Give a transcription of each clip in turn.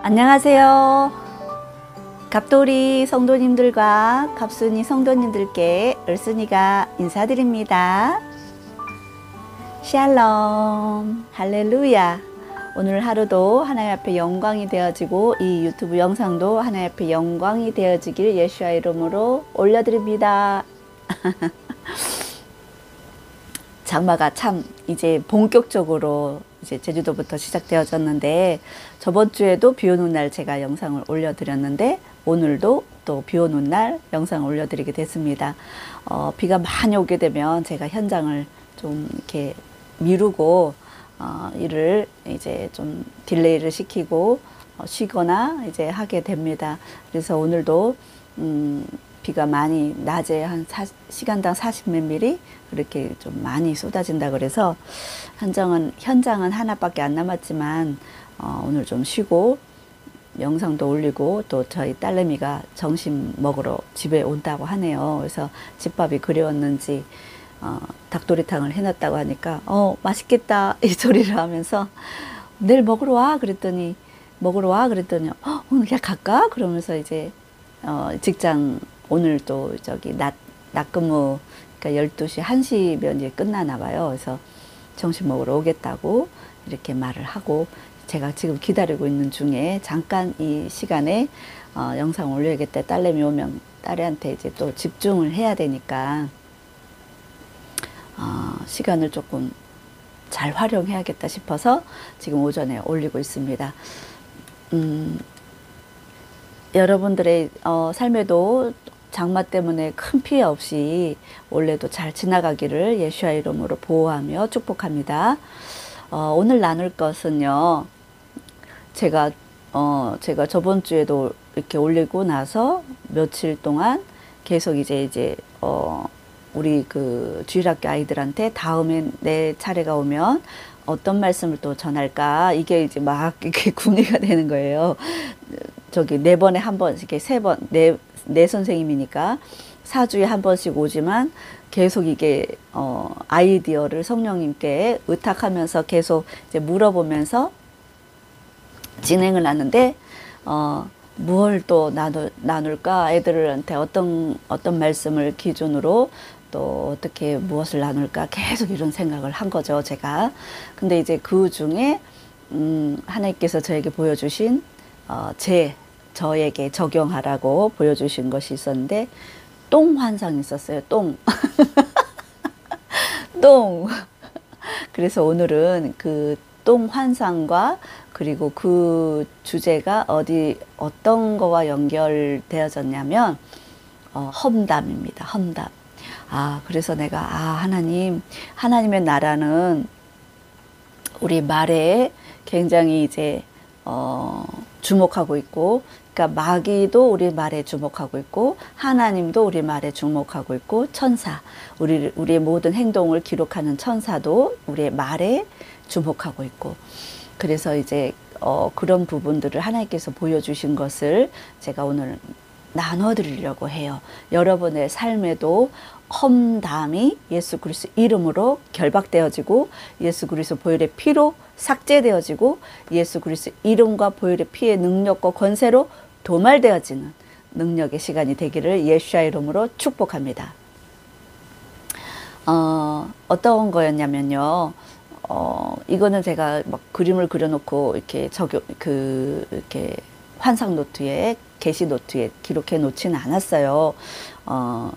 안녕하세요. 갑돌이 성도님들과 갑순이 성도님들께 을순이가 인사드립니다. 샬롬, 할렐루야. 오늘 하루도 하나님 앞에 영광이 되어지고 이 유튜브 영상도 하나님 앞에 영광이 되어지길 예수와 이름으로 올려드립니다. 장마가 참 이제 본격적으로 이제 제주도부터 시작되어졌는데, 저번 주에도 비 오는 날 제가 영상을 올려드렸는데 오늘도 또 비 오는 날 영상을 올려드리게 됐습니다. 비가 많이 오게 되면 제가 현장을 좀 이렇게 미루고 일을 이제 좀 딜레이를 시키고 쉬거나 이제 하게 됩니다. 그래서 오늘도 비가 많이 낮에 한 시간당 40몇 미리 그렇게 좀 많이 쏟아진다 그래서 현장은 하나밖에 안 남았지만 오늘 좀 쉬고 영상도 올리고 또 저희 딸내미가 점심 먹으러 집에 온다고 하네요. 그래서 집밥이 그리웠는지 닭도리탕을 해놨다고 하니까 맛있겠다 이 소리를 하면서 내일 먹으러 와 그랬더니 오늘 그냥 갈까? 그러면서 이제 직장 오늘 또 저기 낮 근무 그러니까 12시 1시면 이제 끝나나 봐요. 그래서 점심 먹으러 오겠다고 이렇게 말을 하고 제가 지금 기다리고 있는 중에 잠깐 이 시간에 영상 올려야겠다. 딸내미 오면 딸애한테 이제 또 집중을 해야 되니까 시간을 조금 잘 활용해야겠다 싶어서 지금 오전에 올리고 있습니다. 여러분들의 삶에도 장마 때문에 큰 피해 없이 올해도 잘 지나가기를 예수와 이름으로 보호하며 축복합니다. 오늘 나눌 것은요, 제가 저번 주에도 이렇게 올리고 나서 며칠 동안 계속 이제 우리 그 주일학교 아이들한테 다음에 내 차례가 오면 어떤 말씀을 또 전할까, 이게 이제 막 이렇게 궁리가 되는 거예요. 저기 4번에 한 번, 이렇게 3번, 네 선생님이니까 4주에 한 번씩 오지만 계속 이게 아이디어를 성령님께 의탁하면서 계속 이제 물어보면서 진행을 하는데 무엇을 또 나눌까, 애들한테 어떤 말씀을 기준으로 또 어떻게 무엇을 나눌까 계속 이런 생각을 한 거죠, 제가. 근데 이제 그 중에 하나님께서 저에게 보여주신 저에게 적용하라고 보여주신 것이 있었는데, 똥 환상이 있었어요. 똥. 그래서 오늘은 그 똥 환상과 그리고 그 주제가 어떤 거와 연결되어졌냐면 험담입니다. 험담. 그래서 내가 하나님의 나라는 우리 말에 굉장히 이제 주목하고 있고, 그러니까 마귀도 우리 말에 주목하고 있고 하나님도 우리 말에 주목하고 있고 천사, 우리의 모든 행동을 기록하는 천사도 우리의 말에 주목하고 있고, 그래서 이제 그런 부분들을 하나님께서 보여주신 것을 제가 오늘 나눠드리려고 해요. 여러분의 삶에도 험담이 예수 그리스도 이름으로 결박되어지고 예수 그리스도 보혈의 피로 삭제되어지고 예수 그리스도 이름과 보혈의 피의 능력과 권세로 도말되어지는 능력의 시간이 되기를 예수와 이름으로 축복합니다. 어떤 거였냐면요, 이거는 제가 막 그림을 그려놓고 이렇게 이렇게 환상 노트에 게시 노트에 기록해 놓지는 않았어요.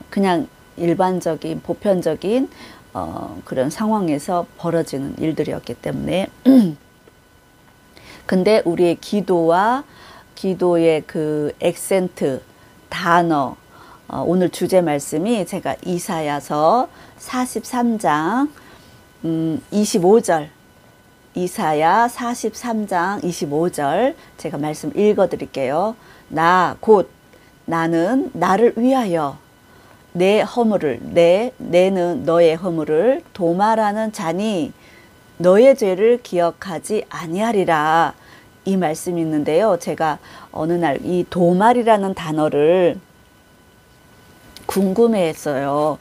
그냥 일반적인 보편적인 그런 상황에서 벌어지는 일들이었기 때문에 근데 우리의 기도의 그 액센트 단어, 오늘 주제 말씀이 제가 이사야서 43장 25절, 이사야 43장 25절 제가 말씀 읽어 드릴게요. 나는 나를 위하여 내 허물을, 내는 너의 허물을 도말하는 자니 너의 죄를 기억하지 아니하리라, 이 말씀이 있는데요. 제가 어느 날 이 도말이라는 단어를 궁금해했어요.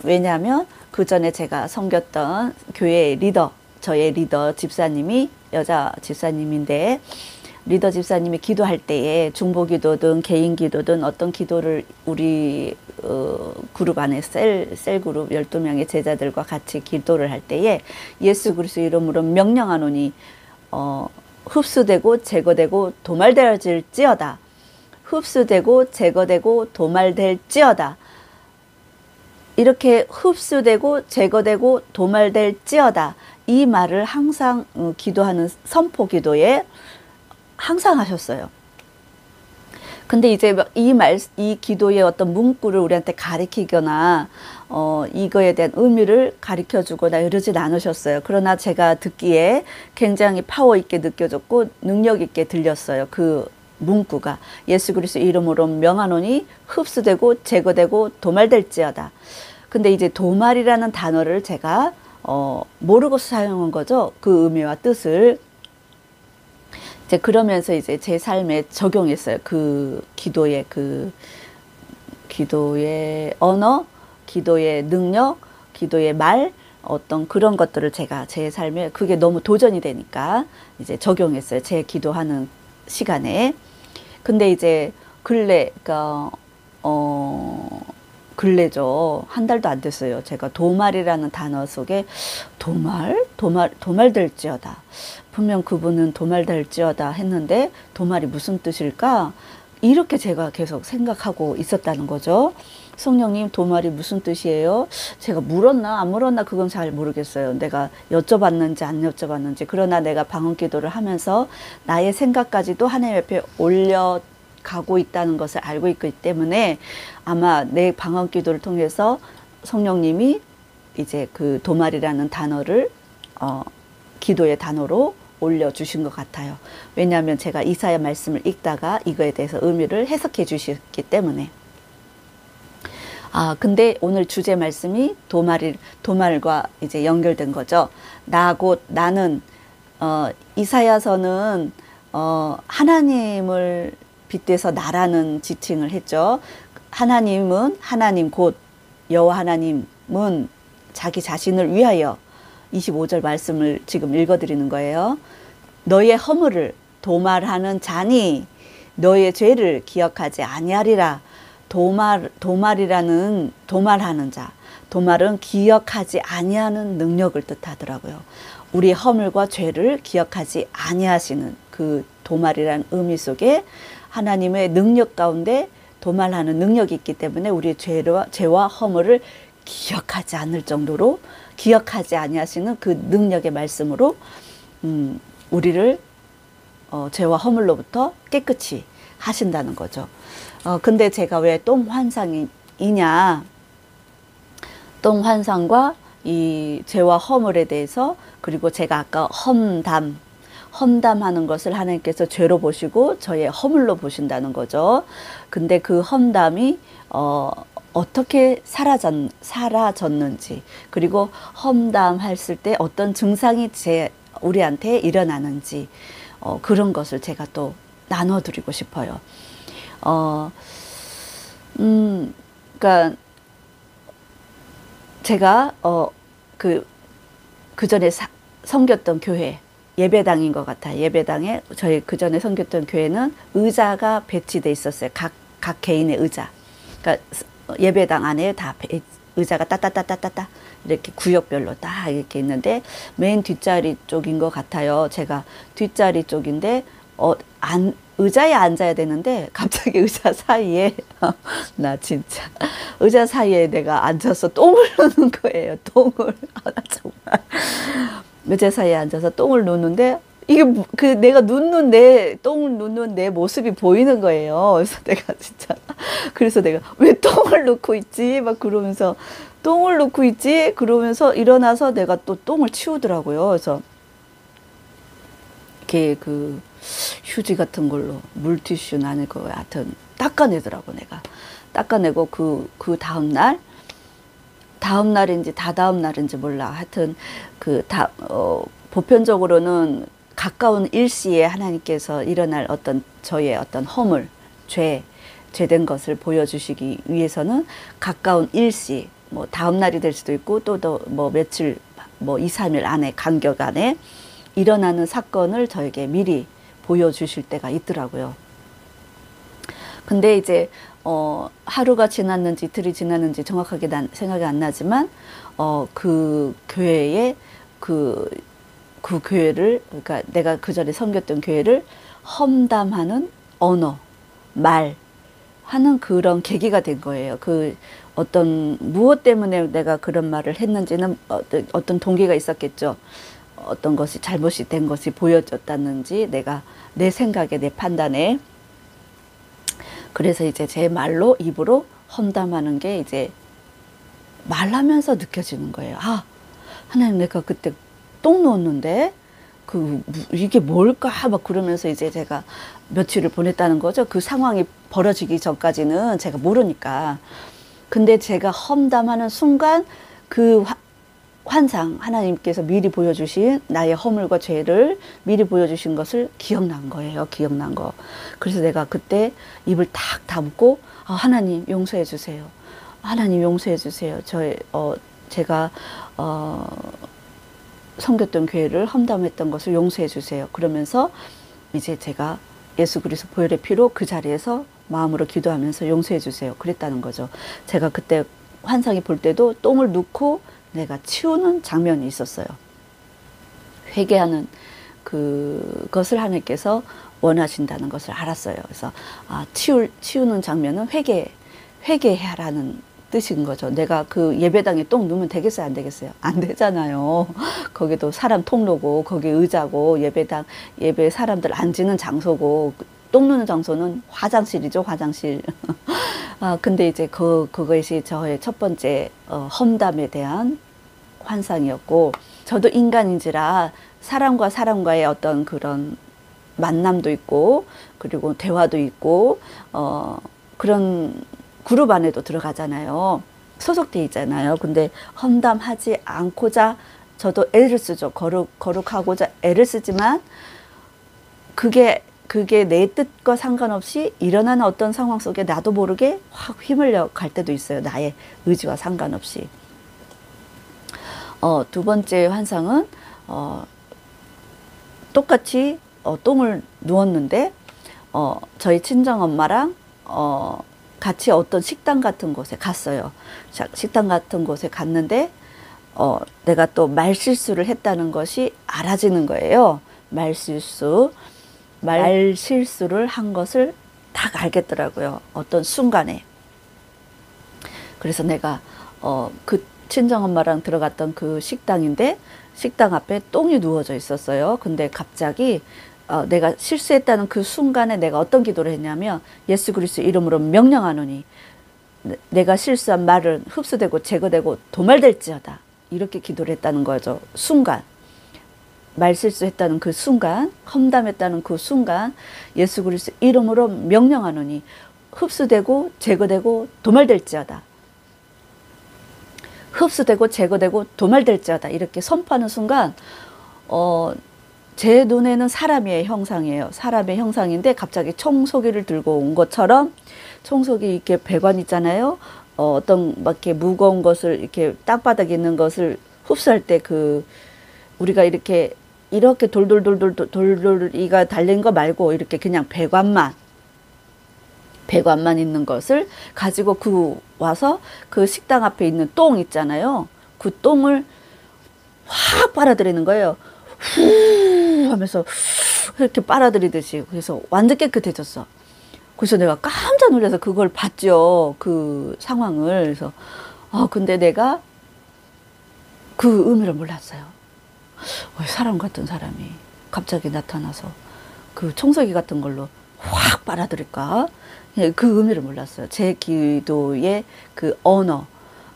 왜냐하면 그 전에 제가 섬겼던 교회의 저의 리더 집사님이 여자 집사님인데 리더 집사님이 기도할 때에 중보기도든 개인기도든 어떤 기도를 우리 그룹 안에 셀 그룹 12명의 제자들과 같이 기도를 할 때에 예수 그리스도 이름으로 명령하노니 흡수되고 제거되고 도말되어질지어다. 흡수되고 제거되고 도말될지어다. 이렇게 흡수되고 제거되고 도말될지어다. 이 말을 항상 기도하는 선포 기도에 항상 하셨어요. 근데 이제 이 기도의 어떤 문구를 우리한테 가리키거나 이거에 대한 의미를 가르쳐 주거나 이러진 않으셨어요. 그러나 제가 듣기에 굉장히 파워 있게 느껴졌고 능력 있게 들렸어요. 그 문구가 예수 그리스도 이름으로 명하노니 흡수되고 제거되고 도말될지어다. 근데 이제 도말이라는 단어를 제가 모르고 사용한 거죠. 그 의미와 뜻을. 이제 그러면서 이제 제 삶에 적용했어요. 그 기도의 언어, 기도의 능력, 기도의 말, 어떤 그런 것들을 제가 제 삶에 그게 너무 도전이 되니까 이제 적용했어요. 제 기도하는 시간에. 근데 이제 근래죠. 한 달도 안 됐어요. 제가 도말이라는 단어 속에 도말될지어다. 분명 그분은 도말될지어다 했는데 도말이 무슨 뜻일까? 이렇게 제가 계속 생각하고 있었다는 거죠. 성령님, 도말이 무슨 뜻이에요? 제가 물었나 안 물었나 그건 잘 모르겠어요. 내가 여쭤봤는지 안 여쭤봤는지. 그러나 내가 방언 기도를 하면서 나의 생각까지도 하나님 옆에 올려가고 있다는 것을 알고 있기 때문에 아마 내 방언 기도를 통해서 성령님이 이제 그 도말이라는 단어를 기도의 단어로 올려주신 것 같아요. 왜냐하면 제가 이사야 말씀을 읽다가 이거에 대해서 의미를 해석해 주셨기 때문에. 근데 오늘 주제 말씀이 도말과 이제 연결된 거죠. 나는, 이사야서는, 하나님을 빗대서 나라는 지칭을 했죠. 하나님 곧 여호와 하나님은 자기 자신을 위하여 25절 말씀을 지금 읽어드리는 거예요. 너의 허물을 도말하는 자니 너의 죄를 기억하지 아니하리라. 도말하는 자. 도말은 기억하지 아니하는 능력을 뜻하더라고요. 우리의 허물과 죄를 기억하지 아니하시는 그 도말이라는 의미 속에 하나님의 능력 가운데 도말하는 능력이 있기 때문에 우리의 죄와 허물을 기억하지 않을 정도로 기억하지 아니하시는 그 능력의 말씀으로 우리를 죄와 허물로부터 깨끗이 하신다는 거죠. 근데 제가 왜 똥환상이냐? 똥환상과 이 죄와 허물에 대해서, 그리고 제가 아까 험담하는 것을 하나님께서 죄로 보시고 저의 허물로 보신다는 거죠. 근데 그 험담이 어떻게 사라졌는지, 그리고 험담했을 때 어떤 증상이 우리한테 일어나는지, 그런 것을 제가 또 나눠드리고 싶어요. 그러니까 제가 그 전에 섬겼던 교회, 예배당인 것 같아요. 예배당에 저희 그 전에 섬겼던 교회는 의자가 배치돼 있었어요. 각 개인의 의자. 그러니까 예배당 안에 다 의자가 따따따따따 이렇게 구역별로 딱 이렇게 있는데 맨 뒷자리 쪽인 것 같아요. 제가 뒷자리 쪽인데 의자에 앉아야 되는데 갑자기 의자 사이에 나 진짜 의자 사이에 내가 앉아서 똥을 누는 거예요. 똥을 정말 의자 사이에 앉아서 똥을 누는데 이게 내가 똥을 눕는 내 모습이 보이는 거예요. 그래서 내가 왜 똥을 넣고 있지? 막 그러면서 똥을 넣고 있지? 그러면서 일어나서 내가 또 똥을 치우더라고요. 그래서 이렇게 휴지 같은 걸로 물티슈는 아닐 거예요. 하여튼 닦아내더라고 내가. 닦아내고 그 다음 날인지 다다음 날인지 몰라. 하여튼 보편적으로는 가까운 일시에 하나님께서 일어날 저의 어떤 허물, 죄된 것을 보여주시기 위해서는 가까운 일시, 뭐 다음 날이 될 수도 있고 또 뭐 며칠, 뭐 2, 3일 안에 간격 안에 일어나는 사건을 저에게 미리 보여주실 때가 있더라고요. 근데 이제 하루가 지났는지 이틀이 지났는지 정확하게 생각이 안 나지만 그 교회에 그 교회를, 그러니까 내가 그 전에 섬겼던 교회를 험담하는 언어, 말 하는 그런 계기가 된 거예요. 그 어떤 무엇 때문에 내가 그런 말을 했는지는 어떤 동기가 있었겠죠. 어떤 것이 잘못이 된 것이 보여졌다는지, 내가 내 생각에, 내 판단에. 그래서 이제 제 말로, 입으로 험담하는 게 이제 말하면서 느껴지는 거예요. 아, 하나님, 내가 그때 똥 누웠는데 이게 뭘까 막 그러면서 이제 제가 며칠을 보냈다는 거죠. 그 상황이 벌어지기 전까지는 제가 모르니까. 근데 제가 험담하는 순간 그 환상, 하나님께서 미리 보여주신 나의 허물과 죄를 미리 보여주신 것을 기억난 거예요. 기억난 거. 그래서 내가 그때 입을 탁 다물고 하나님 용서해 주세요. 하나님 용서해 주세요. 제가 섬겼던 교회를 험담했던 것을 용서해 주세요. 그러면서 이제 제가 예수 그리스도 보혈의 피로 그 자리에서 마음으로 기도하면서 용서해 주세요. 그랬다는 거죠. 제가 그때 환상이 볼 때도 똥을 넣고 내가 치우는 장면이 있었어요. 회개하는 그것을 하나님께서 원하신다는 것을 알았어요. 그래서 치우는 장면은 회개하라는 뜻인 거죠. 내가 그 예배당에 똥 누면 되겠어요? 안 되겠어요? 안 되잖아요. 거기도 사람 통로고, 거기 의자고, 예배 사람들 앉는 장소고, 똥 누는 장소는 화장실이죠, 화장실. 근데 이제 그것이 저의 첫 번째 험담에 대한 환상이었고, 저도 인간인지라 사람과 사람과의 어떤 그런 만남도 있고, 그리고 대화도 있고, 그런 그룹 안에도 들어가잖아요. 소속돼 있잖아요. 근데 험담하지 않고자 저도 애를 쓰죠. 거룩하고자 애를 쓰지만 그게 내 뜻과 상관없이 일어나는 어떤 상황 속에 나도 모르게 확 휘말려 갈 때도 있어요. 나의 의지와 상관없이. 두 번째 환상은 똑같이 똥을 누웠는데 저희 친정엄마랑 같이 어떤 식당 같은 곳에 갔어요. 식당 같은 곳에 갔는데 내가 또 말실수를 했다는 것이 알아지는 거예요. 말실수를 한 것을 딱 알겠더라고요. 어떤 순간에. 그래서 내가 그 친정엄마랑 들어갔던 그 식당인데 식당 앞에 똥이 누워져 있었어요. 근데 갑자기 내가 실수했다는 그 순간에 내가 어떤 기도를 했냐면 예수 그리스도 이름으로 명령하노니 내가 실수한 말은 흡수되고 제거되고 도말될지어다. 이렇게 기도를 했다는 거죠. 순간. 말실수했다는 그 순간, 험담했다는 그 순간 예수 그리스도 이름으로 명령하노니 흡수되고 제거되고 도말될지어다. 흡수되고 제거되고 도말될지어다. 이렇게 선포하는 순간 제 눈에는 사람의 형상이에요. 사람의 형상인데 갑자기 청소기를 들고 온 것처럼 청소기 이렇게 배관 있잖아요. 어떤 막 이렇게 무거운 것을 이렇게 땅바닥에 있는 것을 흡수할 때 우리가 이렇게 돌돌이가 달린 거 말고 이렇게 그냥 배관만 있는 것을 가지고 와서 그 식당 앞에 있는 똥 있잖아요. 그 똥을 확 빨아들이는 거예요. 후 하면서 이렇게 빨아들이듯이. 그래서 완전 깨끗해졌어. 그래서 내가 깜짝 놀라서 그걸 봤죠. 그 상황을. 그래서 근데 내가 그 의미를 몰랐어요. 왜 사람 같은 사람이 갑자기 나타나서 그 청소기 같은 걸로 확 빨아들일까? 그 의미를 몰랐어요. 제 기도의 그 언어,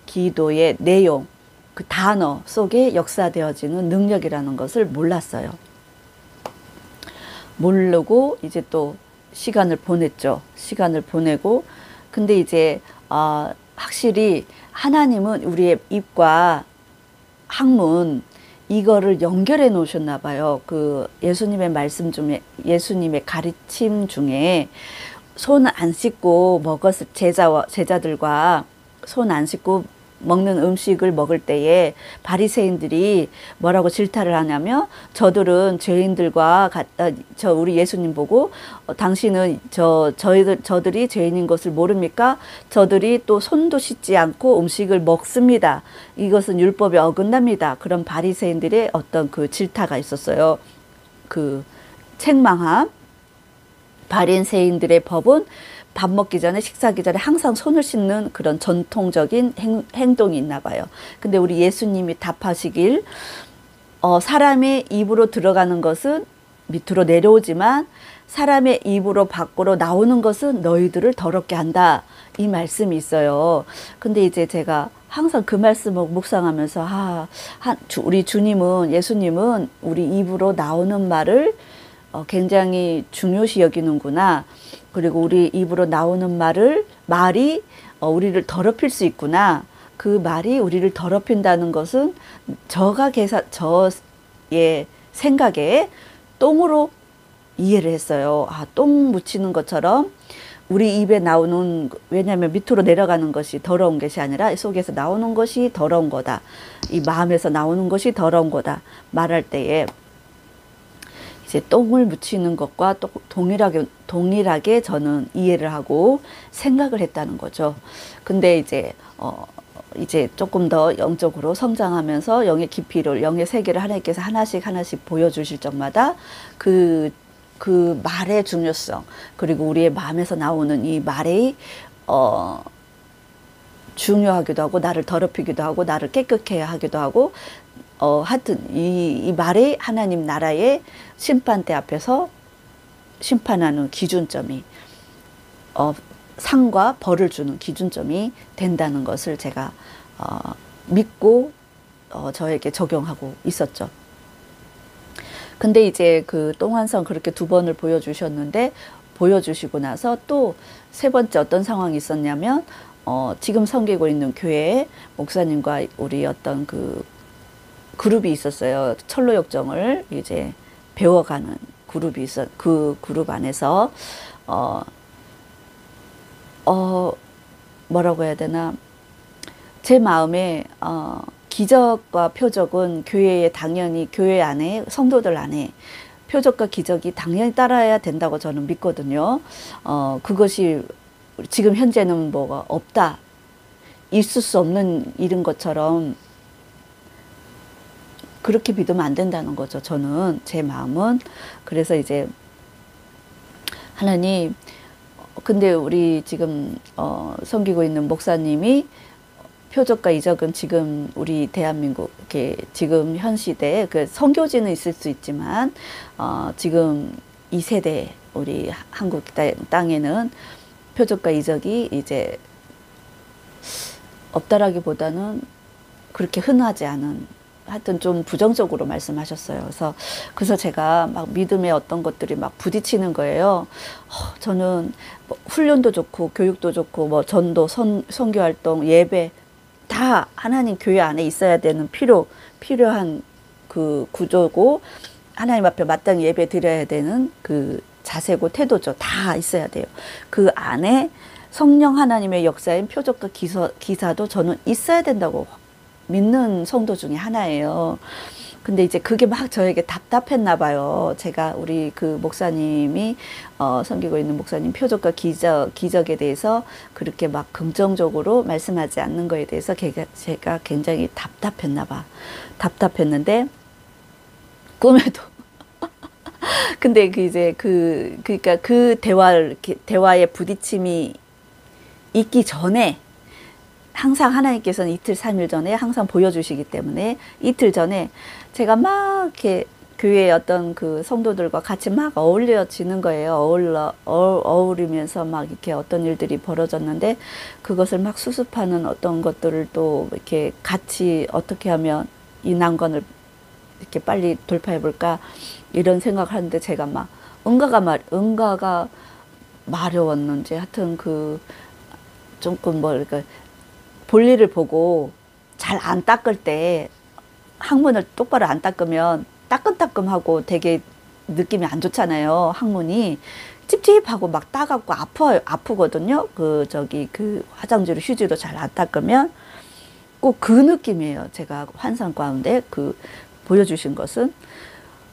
기도의 내용, 그 단어 속에 역사되어지는 능력이라는 것을 몰랐어요. 모르고 이제 또 시간을 보냈죠. 시간을 보내고 근데 이제 확실히 하나님은 우리의 입과 학문 이거를 연결해 놓으셨나 봐요. 그 예수님의 말씀 중에 예수님의 가르침 중에 손 안 씻고 먹었을 제자들과 손 안 씻고 먹는 음식을 먹을 때에 바리새인들이 뭐라고 질타를 하냐면, 저들은 죄인들과 우리 예수님 보고 당신은 저들이 죄인인 것을 모릅니까? 저들이 또 손도 씻지 않고 음식을 먹습니다. 이것은 율법에 어긋납니다. 그런 바리새인들의 어떤 그 질타가 있었어요. 그 책망함. 바리새인들의 법은 밥 먹기 전에, 식사하기 전에 항상 손을 씻는 그런 전통적인 행동이 있나 봐요. 근데 우리 예수님이 답하시길, 사람의 입으로 들어가는 것은 밑으로 내려오지만 사람의 입으로 밖으로 나오는 것은 너희들을 더럽게 한다. 이 말씀이 있어요. 근데 이제 제가 항상 그 말씀을 묵상하면서, 우리 주님은, 예수님은 우리 입으로 나오는 말을 굉장히 중요시 여기는구나. 그리고 우리 입으로 나오는 말이 우리를 더럽힐 수 있구나. 그 말이 우리를 더럽힌다는 것은 저의 생각에 똥으로 이해를 했어요. 똥 묻히는 것처럼 우리 입에 나오는, 왜냐하면 밑으로 내려가는 것이 더러운 것이 아니라 속에서 나오는 것이 더러운 거다. 이 마음에서 나오는 것이 더러운 거다. 말할 때에 이제 똥을 묻히는 것과 또 동일하게 저는 이해를 하고 생각을 했다는 거죠. 근데 이제 조금 더 영적으로 성장하면서 영의 깊이를, 영의 세계를 하나님께서 하나씩 보여주실 적마다 그 말의 중요성, 그리고 우리의 마음에서 나오는 이 말이 중요하기도 하고, 나를 더럽히기도 하고, 나를 깨끗해 하기도 하고, 하여튼 이 말이 하나님 나라의 심판대 앞에서 심판하는 기준점이, 상과 벌을 주는 기준점이 된다는 것을 제가 믿고 저에게 적용하고 있었죠. 근데 이제 그 똥환성 그렇게 2번을 보여주시고 나서 또 3번째 어떤 상황이 있었냐면, 지금 섬기고 있는 교회에 목사님과 우리 어떤 그 그룹이 있었어요. 철로역정을 이제 배워가는 그룹이 그 그룹 안에서 뭐라고 해야 되나, 제 마음에 기적과 표적은 당연히 교회 안에, 성도들 안에 표적과 기적이 당연히 따라야 된다고 저는 믿거든요. 그것이 지금 현재는 뭐가 없다, 있을 수 없는 일인 것처럼 그렇게 믿으면 안 된다는 거죠. 제 마음은. 그래서 이제 하나님, 근데 우리 지금 섬기고 있는 목사님이 표적과 이적은 지금 우리 대한민국, 이렇게 지금 현 시대에 그 선교지는 있을 수 있지만 지금 이 세대 우리 한국 땅에는 표적과 이적이 이제 없다라기보다는 그렇게 흔하지 않은, 하여튼 좀 부정적으로 말씀하셨어요. 그래서 제가 막 믿음의 어떤 것들이 막 부딪히는 거예요. 저는 뭐 훈련도 좋고 교육도 좋고 뭐 전도, 선교활동, 예배 다 하나님 교회 안에 있어야 되는 필요한 그 구조고, 하나님 앞에 마땅히 예배 드려야 되는 그 자세고 태도죠. 다 있어야 돼요. 그 안에 성령 하나님의 역사인 표적과 기사도 저는 있어야 된다고 믿는 성도 중에 하나예요. 근데 이제 그게 막 저에게 답답했나 봐요. 제가 우리 그 목사님이 섬기고 있는 목사님 표적과 기적에 대해서 그렇게 막 긍정적으로 말씀하지 않는 거에 대해서 제가 굉장히 답답했는데 꿈에도 근데 그러니까 그 대화의 부딪힘이 있기 전에 항상 하나님께서는 이틀, 3일 전에 항상 보여주시기 때문에 이틀 전에 제가 막 이렇게 교회의 어떤 그 성도들과 같이 막 어울려지는 거예요. 어울리면서 막 이렇게 어떤 일들이 벌어졌는데 그것을 막 수습하는 어떤 것들을 또 이렇게 같이 어떻게 하면 이 난관을 이렇게 빨리 돌파해 볼까 이런 생각을 하는데 제가 막 응가가 마려웠는지 하여튼 그 조금 그러니까 볼일을 보고 잘 안 닦을 때 항문을 똑바로 안 닦으면 따끔따끔하고 되게 느낌이 안 좋잖아요. 항문이 찝찝하고 막 따갑고 아프거든요. 그 화장지로 휴지로 잘 안 닦으면. 꼭 그 느낌이에요. 제가 환상 가운데 그 보여주신 것은.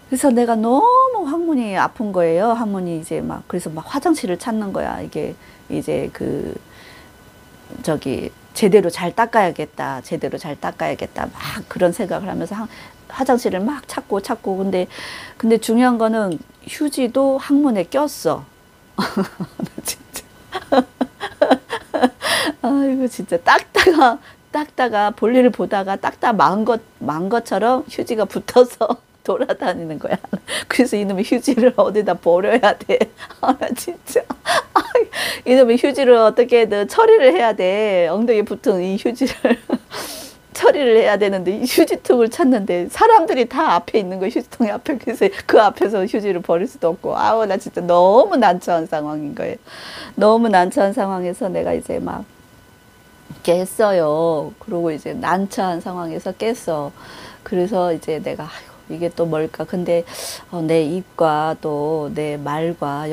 그래서 내가 너무 항문이 아픈 거예요. 항문이 이제 막, 그래서 막 화장실을 찾는 거야. 이게 이제 그, 저기, 제대로 잘 닦아야겠다. 제대로 잘 닦아야겠다. 막 그런 생각을 하면서 화장실을 막 찾고. 근데 중요한 거는 휴지도 항문에 꼈어. 진짜. 아이고, 진짜 닦다가 볼일을 보다가 닦다 만 것처럼 휴지가 붙어서 돌아다니는 거야. 그래서 이놈의 휴지를 어디다 버려야 돼. 나 진짜. 이놈의 휴지를 어떻게든 처리를 해야 돼. 엉덩이에 붙은 이 휴지를 처리를 해야 되는데, 이 휴지통을 찾는데 사람들이 다 앞에 있는 거야. 휴지통이 앞에. 그래서 그 앞에서 휴지를 버릴 수도 없고, 나 진짜 너무 난처한 상황인 거예요. 너무 난처한 상황에서 내가 이제 막 깼어요. 그리고 이제 난처한 상황에서 깼어. 그래서 이제 내가 이게 또 뭘까? 근데 내 입과 또 내 말과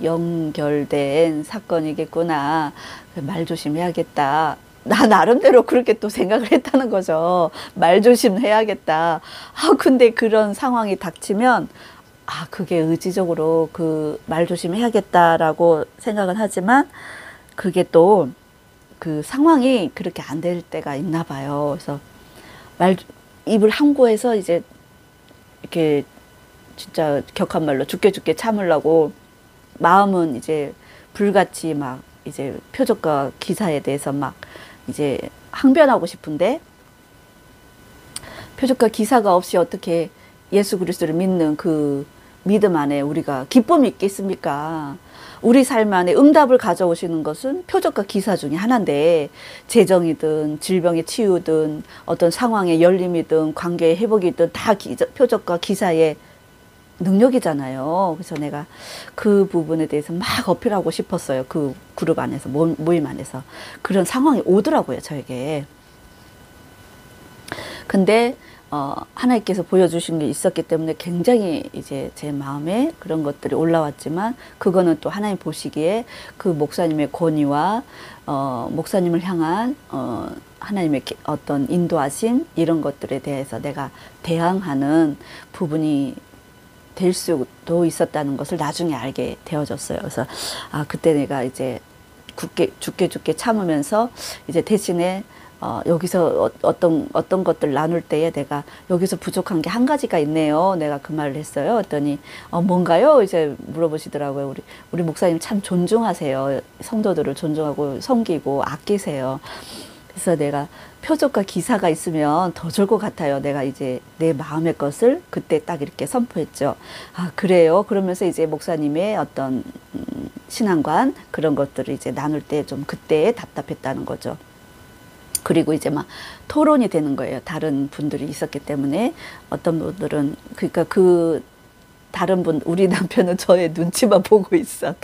연결된 사건이겠구나. 말 조심해야겠다. 나 나름대로 그렇게 또 생각을 했다는 거죠. 말 조심해야겠다. 근데 그런 상황이 닥치면 그게 의지적으로 그 말 조심해야겠다라고 생각은 하지만 그게 또 그 상황이 그렇게 안 될 때가 있나 봐요. 그래서 입을 함구해서 이제 이렇게 진짜 격한 말로 죽게 참으려고 마음은 이제 불같이 막 이제 표적과 기사에 대해서 막 이제 항변하고 싶은데, 표적과 기사가 없이 어떻게 예수 그리스도를 믿는 그 믿음 안에 우리가 기쁨이 있겠습니까? 우리 삶 안에 응답을 가져오시는 것은 표적과 기사 중에 하나인데, 재정이든 질병의 치유든 어떤 상황의 열림이든 관계의 회복이든 다 표적과 기사의 능력이잖아요. 그래서 내가 그 부분에 대해서 막 어필하고 싶었어요. 그 그룹 안에서, 모임 안에서. 그런 상황이 오더라고요, 저에게. 근데 하나님께서 보여주신 게 있었기 때문에 굉장히 이제 제 마음에 그런 것들이 올라왔지만, 그거는 또 하나님 보시기에 그 목사님의 권위와 목사님을 향한 하나님의 어떤 인도하심, 이런 것들에 대해서 내가 대항하는 부분이 될 수도 있었다는 것을 나중에 알게 되어졌어요. 그래서 그때 내가 이제 죽게 참으면서 이제 대신에 여기서 어떤 것들 나눌 때에 내가 여기서 부족한 게 한 가지가 있네요. 내가 그 말을 했어요. 했더니 뭔가요? 이제 물어보시더라고요. 우리 목사님 참 존중하세요. 성도들을 존중하고 섬기고 아끼세요. 그래서 내가 표적과 기사가 있으면 더 좋을 것 같아요. 내가 이제 내 마음의 것을 그때 딱 이렇게 선포했죠. 그래요? 그러면서 이제 목사님의 어떤 신앙관 그런 것들을 이제 나눌 때 좀 그때 답답했다는 거죠. 그리고 이제 막 토론이 되는 거예요. 다른 분들이 있었기 때문에. 어떤 분들은, 그러니까 그 다른 분, 우리 남편은 저의 눈치만 보고 있어.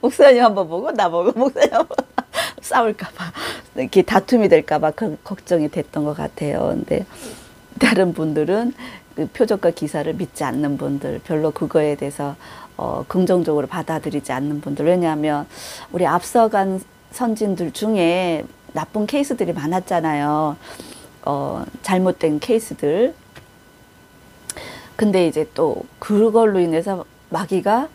목사님 한번 보고 나 보고 목사님 한번 싸울까봐, 이렇게 다툼이 될까봐 걱정이 됐던 것 같아요. 근데 다른 분들은 그 표적과 기사를 믿지 않는 분들, 별로 그거에 대해서 긍정적으로 받아들이지 않는 분들. 왜냐하면 우리 앞서간 선진들 중에 나쁜 케이스들이 많았잖아요. 잘못된 케이스들. 근데 이제 또 그걸로 인해서 마귀가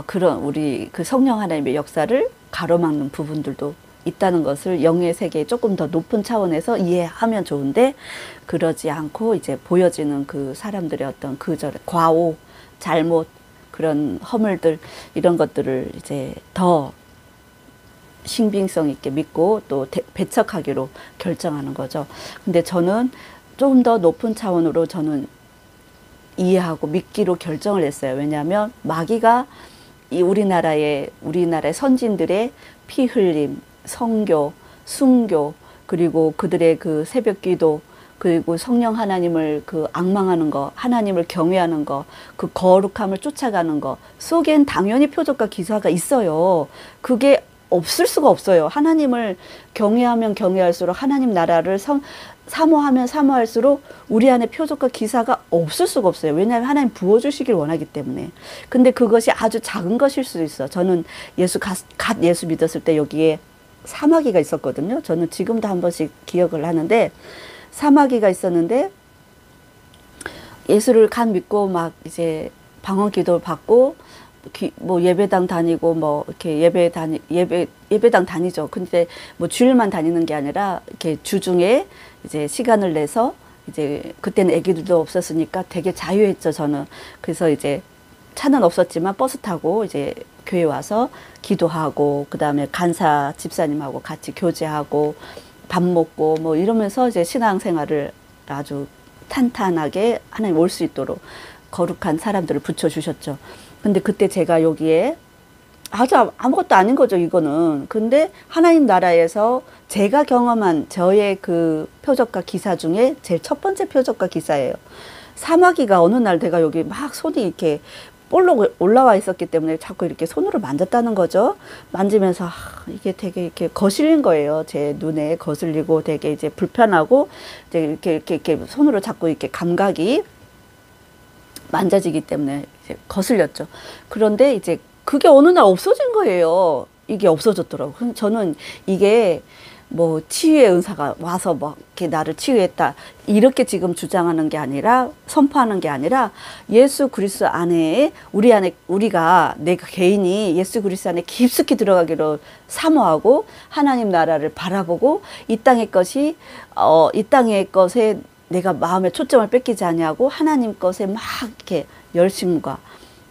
그런 우리 그 성령 하나님의 역사를 가로막는 부분들도 있다는 것을 영의 세계에 조금 더 높은 차원에서 이해하면 좋은데, 그러지 않고 이제 보여지는 그 사람들의 어떤 과오, 잘못, 그런 허물들, 이런 것들을 이제 더 신빙성 있게 믿고 또 배척하기로 결정하는 거죠. 근데 저는 조금 더 높은 차원으로 저는 이해하고 믿기로 결정을 했어요. 왜냐하면 마귀가 이 우리나라의 선진들의 피 흘림, 성교, 순교, 그리고 그들의 그 새벽 기도, 그리고 성령 하나님을 그 앙망하는 거, 하나님을 경외하는 거, 그 거룩함을 쫓아가는 거 속엔 당연히 표적과 기사가 있어요. 그게 없을 수가 없어요. 하나님을 경외하면 경외할수록, 하나님 나라를 사모하면 사모할수록 우리 안에 표적과 기사가 없을 수가 없어요. 왜냐하면 하나님 부어주시길 원하기 때문에. 근데 그것이 아주 작은 것일 수도 있어. 저는 예수 믿었을 때 여기에 사마귀가 있었거든요. 저는 지금도 한 번씩 기억을 하는데, 사마귀가 있었는데 예수를 간 믿고 막 이제 방언 기도를 받고 뭐 예배당 다니고 뭐 이렇게 예배당 다니죠. 근데 뭐 주일만 다니는 게 아니라 이렇게 주중에 이제 시간을 내서 이제 그때는 애기들도 없었으니까 되게 자유했죠, 저는. 그래서 이제 차는 없었지만 버스 타고 이제 교회 와서 기도하고, 그 다음에 간사 집사님하고 같이 교제하고 밥 먹고 뭐 이러면서 이제 신앙생활을 아주 탄탄하게 하나님 올 수 있도록 거룩한 사람들을 붙여주셨죠. 근데 그때 제가 여기에 아주 아무것도 아닌 거죠, 이거는. 근데 하나님 나라에서 제가 경험한 저의 그 표적과 기사 중에 제일 첫 번째 표적과 기사예요. 사마귀가 어느 날 내가 여기 막 손이 이렇게 볼록 올라와 있었기 때문에 자꾸 이렇게 손으로 만졌다는 거죠. 만지면서 이게 되게 이렇게 거슬린 거예요. 제 눈에 거슬리고 되게 이제 불편하고, 이제 이렇게 손으로 자꾸 이렇게 감각이 만져지기 때문에 이제 거슬렸죠. 그런데 이제 그게 어느 날 없어진 거예요. 이게 없어졌더라고요. 저는 이게 뭐 치유의 은사가 와서 막 이렇게 나를 치유했다, 이렇게 지금 주장하는 게 아니라, 선포하는 게 아니라, 예수 그리스도 안에 우리가 내가 개인이 예수 그리스도 안에 깊숙이 들어가기를 사모하고 하나님 나라를 바라보고 이 땅의 것이 이 땅의 것에 내가 마음의 초점을 뺏기지 아니하고 하나님 것에 막 이렇게 열심과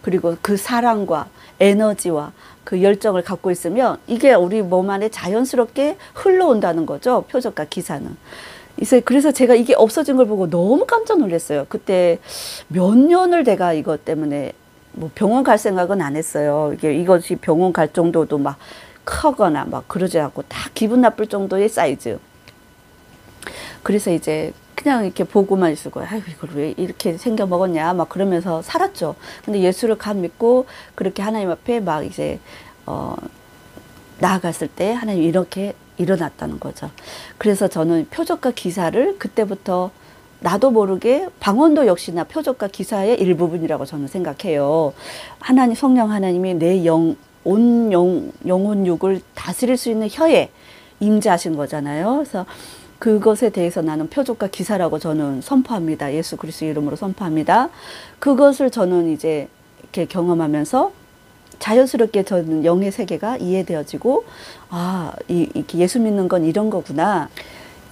그리고 그 사랑과 에너지와 그 열정을 갖고 있으면 이게 우리 몸 안에 자연스럽게 흘러온다는 거죠, 표적과 기사는. 그래서 제가 이게 없어진 걸 보고 너무 깜짝 놀랐어요. 그때 몇 년을 내가 이것 때문에 뭐 병원 갈 생각은 안 했어요. 이것이 병원 갈 정도도 막 크거나 막 그러지 않고 다 기분 나쁠 정도의 사이즈. 그래서 이제 그냥 이렇게 보고만 있을 거예요. 아이고, 이걸 왜 이렇게 생겨 먹었냐 막 그러면서 살았죠. 근데 예수를 간 믿고 그렇게 하나님 앞에 막 이제 나아갔을 때 하나님 이렇게 일어났다는 거죠. 그래서 저는 표적과 기사를 그때부터 나도 모르게, 방언도 역시나 표적과 기사의 일부분이라고 저는 생각해요. 성령 하나님이 내 온 영혼 육을 다스릴 수 있는 혀에 임재하신 거잖아요. 그래서 그것에 대해서 나는 표적과 기사라고 저는 선포합니다. 예수 그리스도 이름으로 선포합니다. 그것을 저는 이제 이렇게 경험하면서 자연스럽게 저는 영의 세계가 이해되어지고, 이렇게 예수 믿는 건 이런 거구나.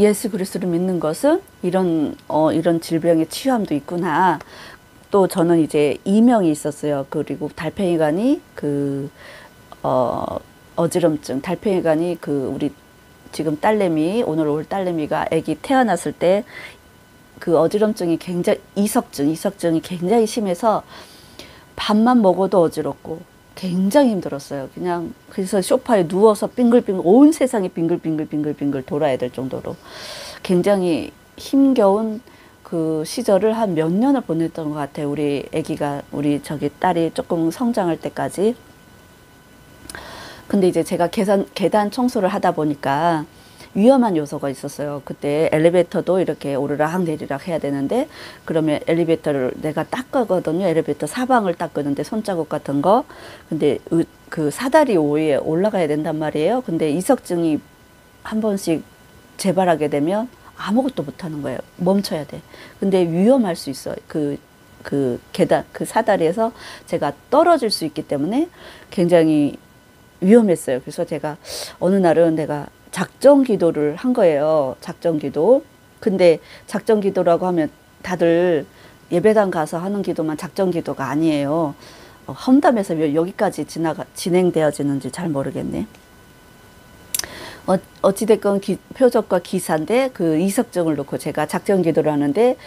예수 그리스도를 믿는 것은 이런 질병의 치유함도 있구나. 또 저는 이제 이명이 있었어요. 그리고 달팽이관이 어지럼증, 달팽이관이 우리 지금 오늘 올 딸내미가 아기 태어났을 때 그 어지럼증이 굉장히 이석증이 굉장히 심해서 밥만 먹어도 어지럽고 굉장히 힘들었어요. 그래서 소파에 누워서 빙글빙글 온 세상이 빙글빙글 돌아야 될 정도로 굉장히 힘겨운 그 시절을 한 몇 년을 보냈던 것 같아요. 우리 딸이 조금 성장할 때까지. 근데 이제 제가 계단 청소를 하다 보니까 위험한 요소가 있었어요. 그때 엘리베이터도 이렇게 오르락 내리락 해야 되는데, 그러면 엘리베이터를 내가 닦거든요. 엘리베이터 사방을 닦는데 손자국 같은 거. 근데 그 사다리 위에 올라가야 된단 말이에요. 근데 이석증이 한 번씩 재발하게 되면 아무것도 못하는 거예요. 멈춰야 돼. 근데 위험할 수 있어요. 그 계단, 그 사다리에서 제가 떨어질 수 있기 때문에 굉장히 위험했어요. 그래서 제가 어느 날은 내가 작정 기도를 한 거예요. 작정 기도. 근데 작정 기도라고 하면 다들 예배당 가서 하는 기도만 작정 기도가 아니에요. 험담에서 왜 여기까지 진행되어지는지 잘 모르겠네. 어찌됐건 표적과 기사인데 그 이석증을 놓고 제가 작정 기도를 하는데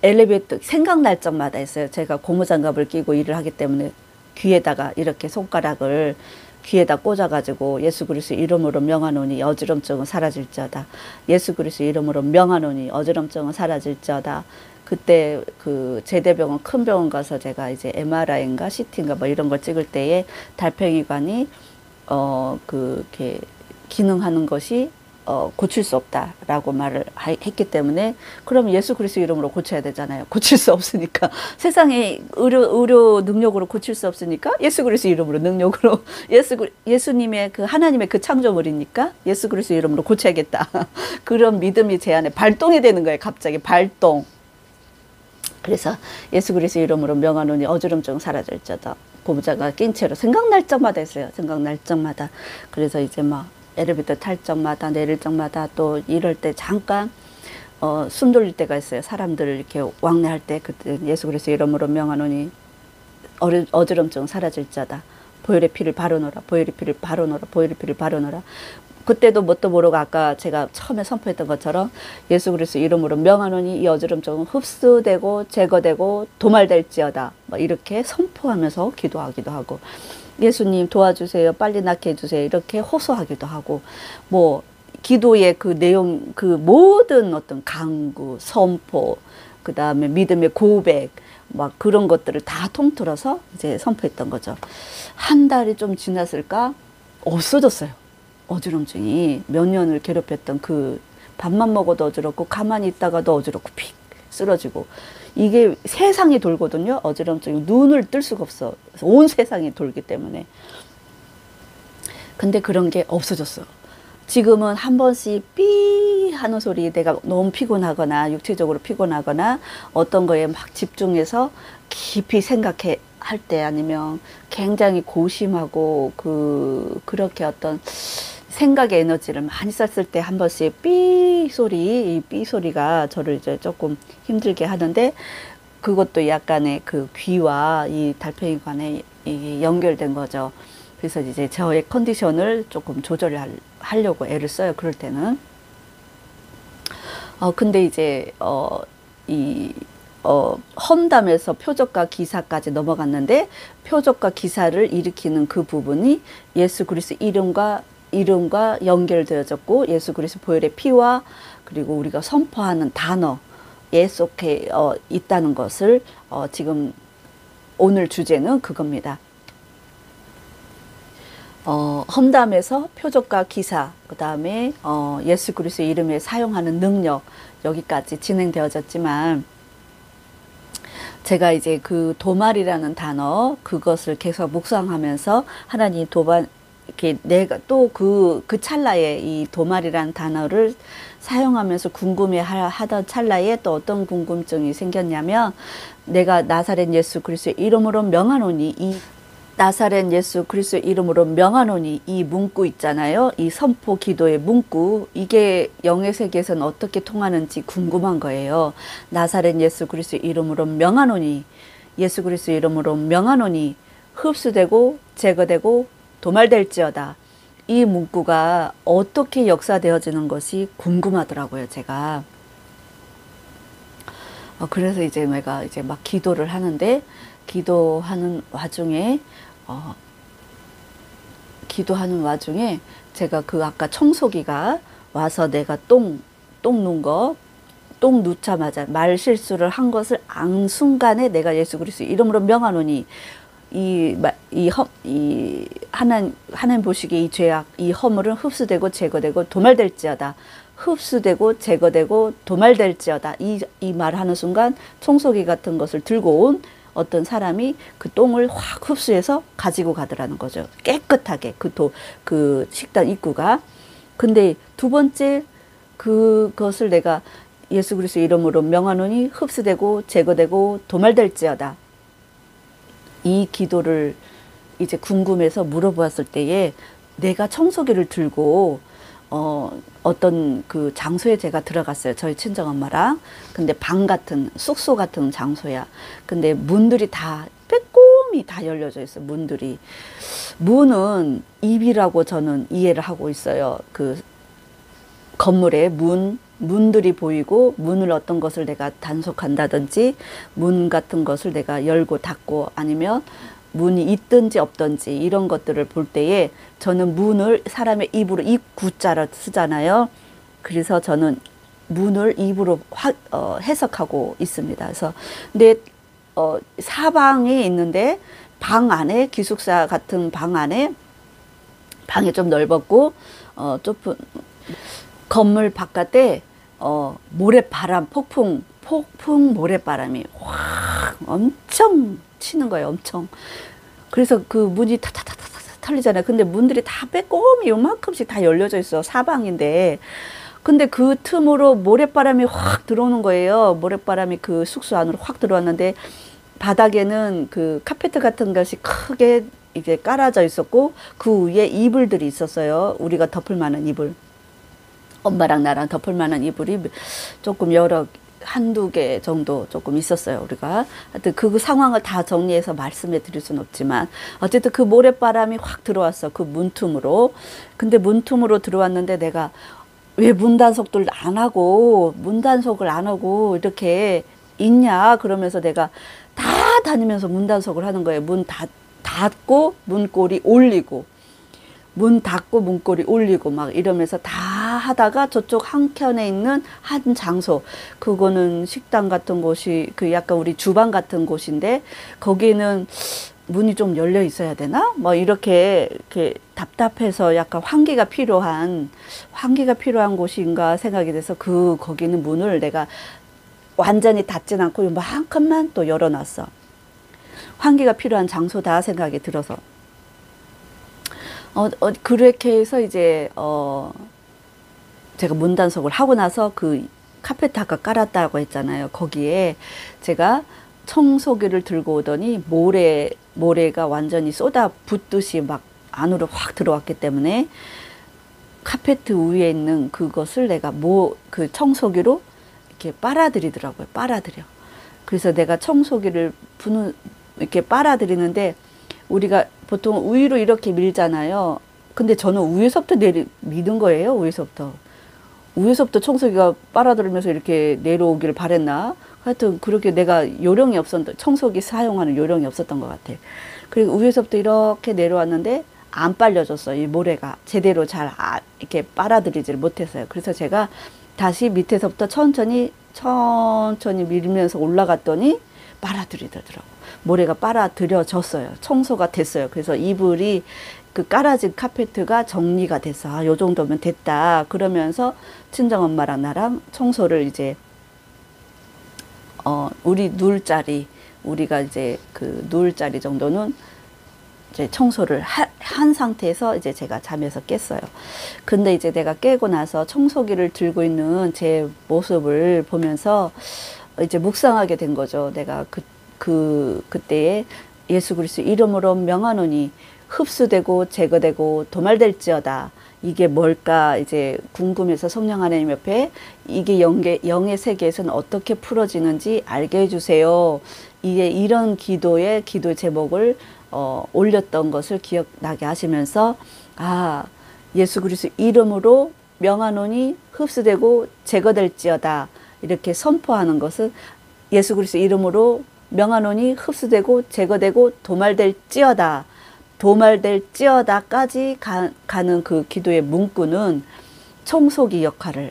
엘리베이터 생각날 적마다 했어요. 제가 고무장갑을 끼고 일을 하기 때문에 귀에다가 이렇게 손가락을 귀에다 꽂아가지고 예수 그리스도 이름으로 명하노니 어지럼증은 사라질지어다. 예수 그리스도 이름으로 명하노니 어지럼증은 사라질지어다. 그때 그 제대병원 큰 병원 가서 제가 이제 MRI인가 CT인가 뭐 이런 걸 찍을 때에 달팽이관이 이렇게 기능하는 것이 고칠 수 없다라고 말을 했기 때문에 그럼 예수 그리스도 이름으로 고쳐야 되잖아요. 고칠 수 없으니까 세상에 의료 능력으로 고칠 수 없으니까 예수 그리스도 이름으로 능력으로 예수님의 그 하나님의 그 창조물이니까 예수 그리스도 이름으로 고쳐야겠다. 그런 믿음이 제 안에 발동이 되는 거예요. 갑자기 발동. 그래서 예수 그리스도 이름으로 명하노니 어지럼증 사라질지어다. 보부자가 낀 채로 생각날 적마다 했어요. 생각날 적마다. 그래서 이제 막 엘리베이터 탈 적마다 내릴 적마다 또 이럴 때 잠깐 숨 돌릴 때가 있어요. 사람들을 이렇게 왕래할 때 그때 예수 그리스도 이름으로 명하노니 어지럼증 사라질지어다. 보혈의 피를 바로 넣어라. 보혈의 피를 바로 넣어라. 보혈의 피를 바로 넣어라. 그때도 뭣도 모르고 아까 제가 처음에 선포했던 것처럼 예수 그리스도 이름으로 명하노니 이 어지럼증은 흡수되고 제거되고 도말될지어다. 뭐 이렇게 선포하면서 기도하기도 하고 예수님 도와주세요. 빨리 낫게 해주세요. 이렇게 호소하기도 하고 뭐 기도의 그 내용 그 모든 어떤 강구, 선포, 그 다음에 믿음의 고백 막 그런 것들을 다 통틀어서 이제 선포했던 거죠. 한 달이 좀 지났을까? 없어졌어요. 어지럼증이 몇 년을 괴롭혔던 그 밥만 먹어도 어지럽고 가만히 있다가도 어지럽고 픽 쓰러지고 이게 세상이 돌거든요. 어지럼증이 눈을 뜰 수가 없어. 온 세상이 돌기 때문에. 근데 그런 게 없어졌어. 지금은 한 번씩 삐 하는 소리 내가 너무 피곤하거나 육체적으로 피곤하거나 어떤 거에 막 집중해서 깊이 생각해 할 때 아니면 굉장히 고심하고 그렇게 어떤 생각의 에너지를 많이 썼을 때 한 번씩 삐 소리, 이 삐 소리가 저를 이제 조금 힘들게 하는데 그것도 약간의 그 귀와 이 달팽이관에 연결된 거죠. 그래서 이제 저의 컨디션을 조금 조절을 하려고 애를 써요. 그럴 때는. 근데 이제 험담에서 표적과 기사까지 넘어갔는데 표적과 기사를 일으키는 그 부분이 예수 그리스도 이름과 연결되어졌고 예수 그리스도 보혈의 피와 그리고 우리가 선포하는 단어에 속해 있다는 것을 지금 오늘 주제는 그겁니다. 험담에서 표적과 기사, 그 다음에 예수 그리스도 이름에 사용하는 능력 여기까지 진행되어졌지만 제가 이제 그 도말이라는 단어 그것을 계속 묵상하면서 하나님 이렇게 내가 또 그 찰나에 이 도말이라는 단어를 사용하면서 궁금해 하던 찰나에 또 어떤 궁금증이 생겼냐면 내가 나사렛 예수 그리스도의 이름으로 명하노니 이 나사렛 예수 그리스도 이름으로 명하노니 이 문구 있잖아요. 이 선포 기도의 문구 이게 영의 세계에서는 어떻게 통하는지 궁금한 거예요. 나사렛 예수 그리스도 이름으로 명하노니 예수 그리스도 이름으로 명하노니 흡수되고 제거되고 도말될지어다. 이 문구가 어떻게 역사되어지는 것이 궁금하더라고요. 제가. 그래서 이제 내가 이제 막 기도를 하는데 기도하는 와중에 제가 그 아까 청소기가 와서 내가 똥 누자마자 말 실수를 한 것을 안 순간에 내가 예수 그리스도 이름으로 명하노니 하나님 보시기에 이 죄악 이 허물은 흡수되고 제거되고 도말될지어다. 흡수되고 제거되고 도말될지어다. 이 말하는 순간 청소기 같은 것을 들고 온 어떤 사람이 그 똥을 확 흡수해서 가지고 가더라는 거죠. 깨끗하게 그 식당 입구가. 근데 두 번째 그것을 내가 예수 그리스도 이름으로 명하노니 흡수되고 제거되고 도말될지어다. 이 기도를 이제 궁금해서 물어보았을 때에 내가 청소기를 들고 어떤 그 장소에 제가 들어갔어요. 저희 친정엄마랑. 근데 방 같은 숙소 같은 장소야. 근데 문들이 다 빼꼼히 다 열려져 있어요. 문들이. 문은 입이라고 저는 이해를 하고 있어요. 그 건물에 문들이 보이고 문을 어떤 것을 내가 단속한다든지 문 같은 것을 내가 열고 닫고 아니면 문이 있든지 없든지 이런 것들을 볼 때에 저는 문을 사람의 입으로 입구자로 쓰잖아요. 그래서 저는 문을 입으로 해석하고 있습니다. 그래서 근데 사방에 있는데 방 안에 기숙사 같은 방 안에 방이 좀 넓었고 좁은 건물 바깥에 모래바람, 폭풍 모래바람이 확 엄청 치는 거예요. 엄청. 그래서 그 문이 타타타타 털리잖아요. 근데 문들이 다 빼꼼히 요만큼씩 다 열려져 있어. 사방인데. 근데 그 틈으로 모래바람이 확 들어오는 거예요. 모래바람이 그 숙소 안으로 확 들어왔는데 바닥에는 그 카페트 같은 것이 크게 이제 깔아져 있었고 그 위에 이불들이 있었어요. 우리가 덮을 만한 이불. 엄마랑 나랑 덮을 만한 이불이 조금 한두 개 정도 조금 있었어요, 우리가. 하여튼 그 상황을 다 정리해서 말씀해 드릴 수는 없지만, 어쨌든 그 모래바람이 확 들어왔어, 그 문틈으로. 근데 문틈으로 들어왔는데 내가 왜 문단속을 안 하고, 이렇게 있냐? 그러면서 내가 다 다니면서 문단속을 하는 거예요. 문 닫고, 문고리 올리고. 문 닫고 문고리 올리고 막 이러면서 다 하다가 저쪽 한켠에 있는 한 장소, 그거는 식당 같은 곳이 그 약간 우리 주방 같은 곳인데 거기는 문이 좀 열려 있어야 되나? 뭐 이렇게 답답해서 약간 환기가 필요한 곳인가 생각이 돼서 거기는 문을 내가 완전히 닫진 않고 요만큼만 또 열어놨어. 환기가 필요한 장소다 생각이 들어서. 그렇게 해서 이제, 제가 문단속을 하고 나서 그 카페트 아까 깔았다고 했잖아요. 거기에 제가 청소기를 들고 오더니 모래가 완전히 쏟아 붓듯이 막 안으로 확 들어왔기 때문에 카페트 위에 있는 그것을 내가 그 청소기로 이렇게 빨아들이더라고요. 빨아들여. 그래서 내가 청소기를 이렇게 빨아들이는데 우리가 보통 위로 이렇게 밀잖아요. 근데 저는 위에서부터 미는 거예요. 위에서부터 청소기가 빨아들면서 이렇게 내려오기를 바랬나? 하여튼 그렇게 내가 청소기 사용하는 요령이 없었던 것 같아. 그리고 위에서부터 이렇게 내려왔는데 안 빨려졌어. 이 모래가 제대로 이렇게 빨아들이지를 못했어요. 그래서 제가 다시 밑에서부터 천천히 밀면서 올라갔더니 빨아들이더라고. 모래가 빨아들여졌어요. 청소가 됐어요. 그래서 이불이 그 깔아진 카페트가 정리가 됐어. 요 정도면 됐다. 그러면서 친정엄마랑 나랑 청소를 이제 우리가 이제 그 누울 자리 정도는 이제 청소를 한 상태에서 이제 제가 잠에서 깼어요. 근데 이제 내가 깨고 나서 청소기를 들고 있는 제 모습을 보면서 이제 묵상하게 된 거죠. 내가 그때에 예수 그리스도 이름으로 명하노니 흡수되고 제거되고 도말될지어다. 이게 뭘까 이제 궁금해서 성령 하나님 옆에 이게 영의 세계에서는 어떻게 풀어지는지 알게 해주세요. 이게 이런 기도 제목을 올렸던 것을 기억나게 하시면서 예수 그리스도 이름으로 명하노니 흡수되고 제거될지어다. 이렇게 선포하는 것은 예수 그리스도 이름으로 명하노니 흡수되고 제거되고 도말될지어다. 도말될지어다까지 가는 그 기도의 문구는 청소기 역할을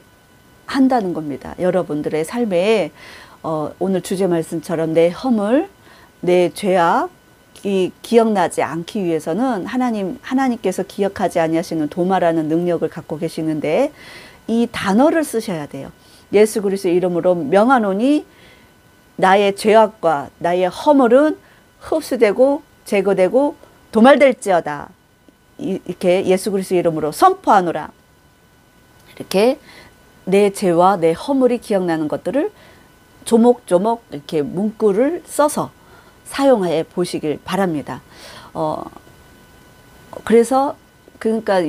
한다는 겁니다. 여러분들의 삶에 오늘 주제 말씀처럼 내 허물, 내 죄악이 기억나지 않기 위해서는 하나님께서 기억하지 아니하시는 도말하는 능력을 갖고 계시는데 이 단어를 쓰셔야 돼요. 예수 그리스도의 이름으로 명하노니 나의 죄악과 나의 허물은 흡수되고 제거되고 도말될지어다. 이렇게 예수 그리스도의 이름으로 선포하노라. 이렇게 내 죄와 내 허물이 기억나는 것들을 조목조목 이렇게 문구를 써서 사용해 보시길 바랍니다. 그래서 그러니까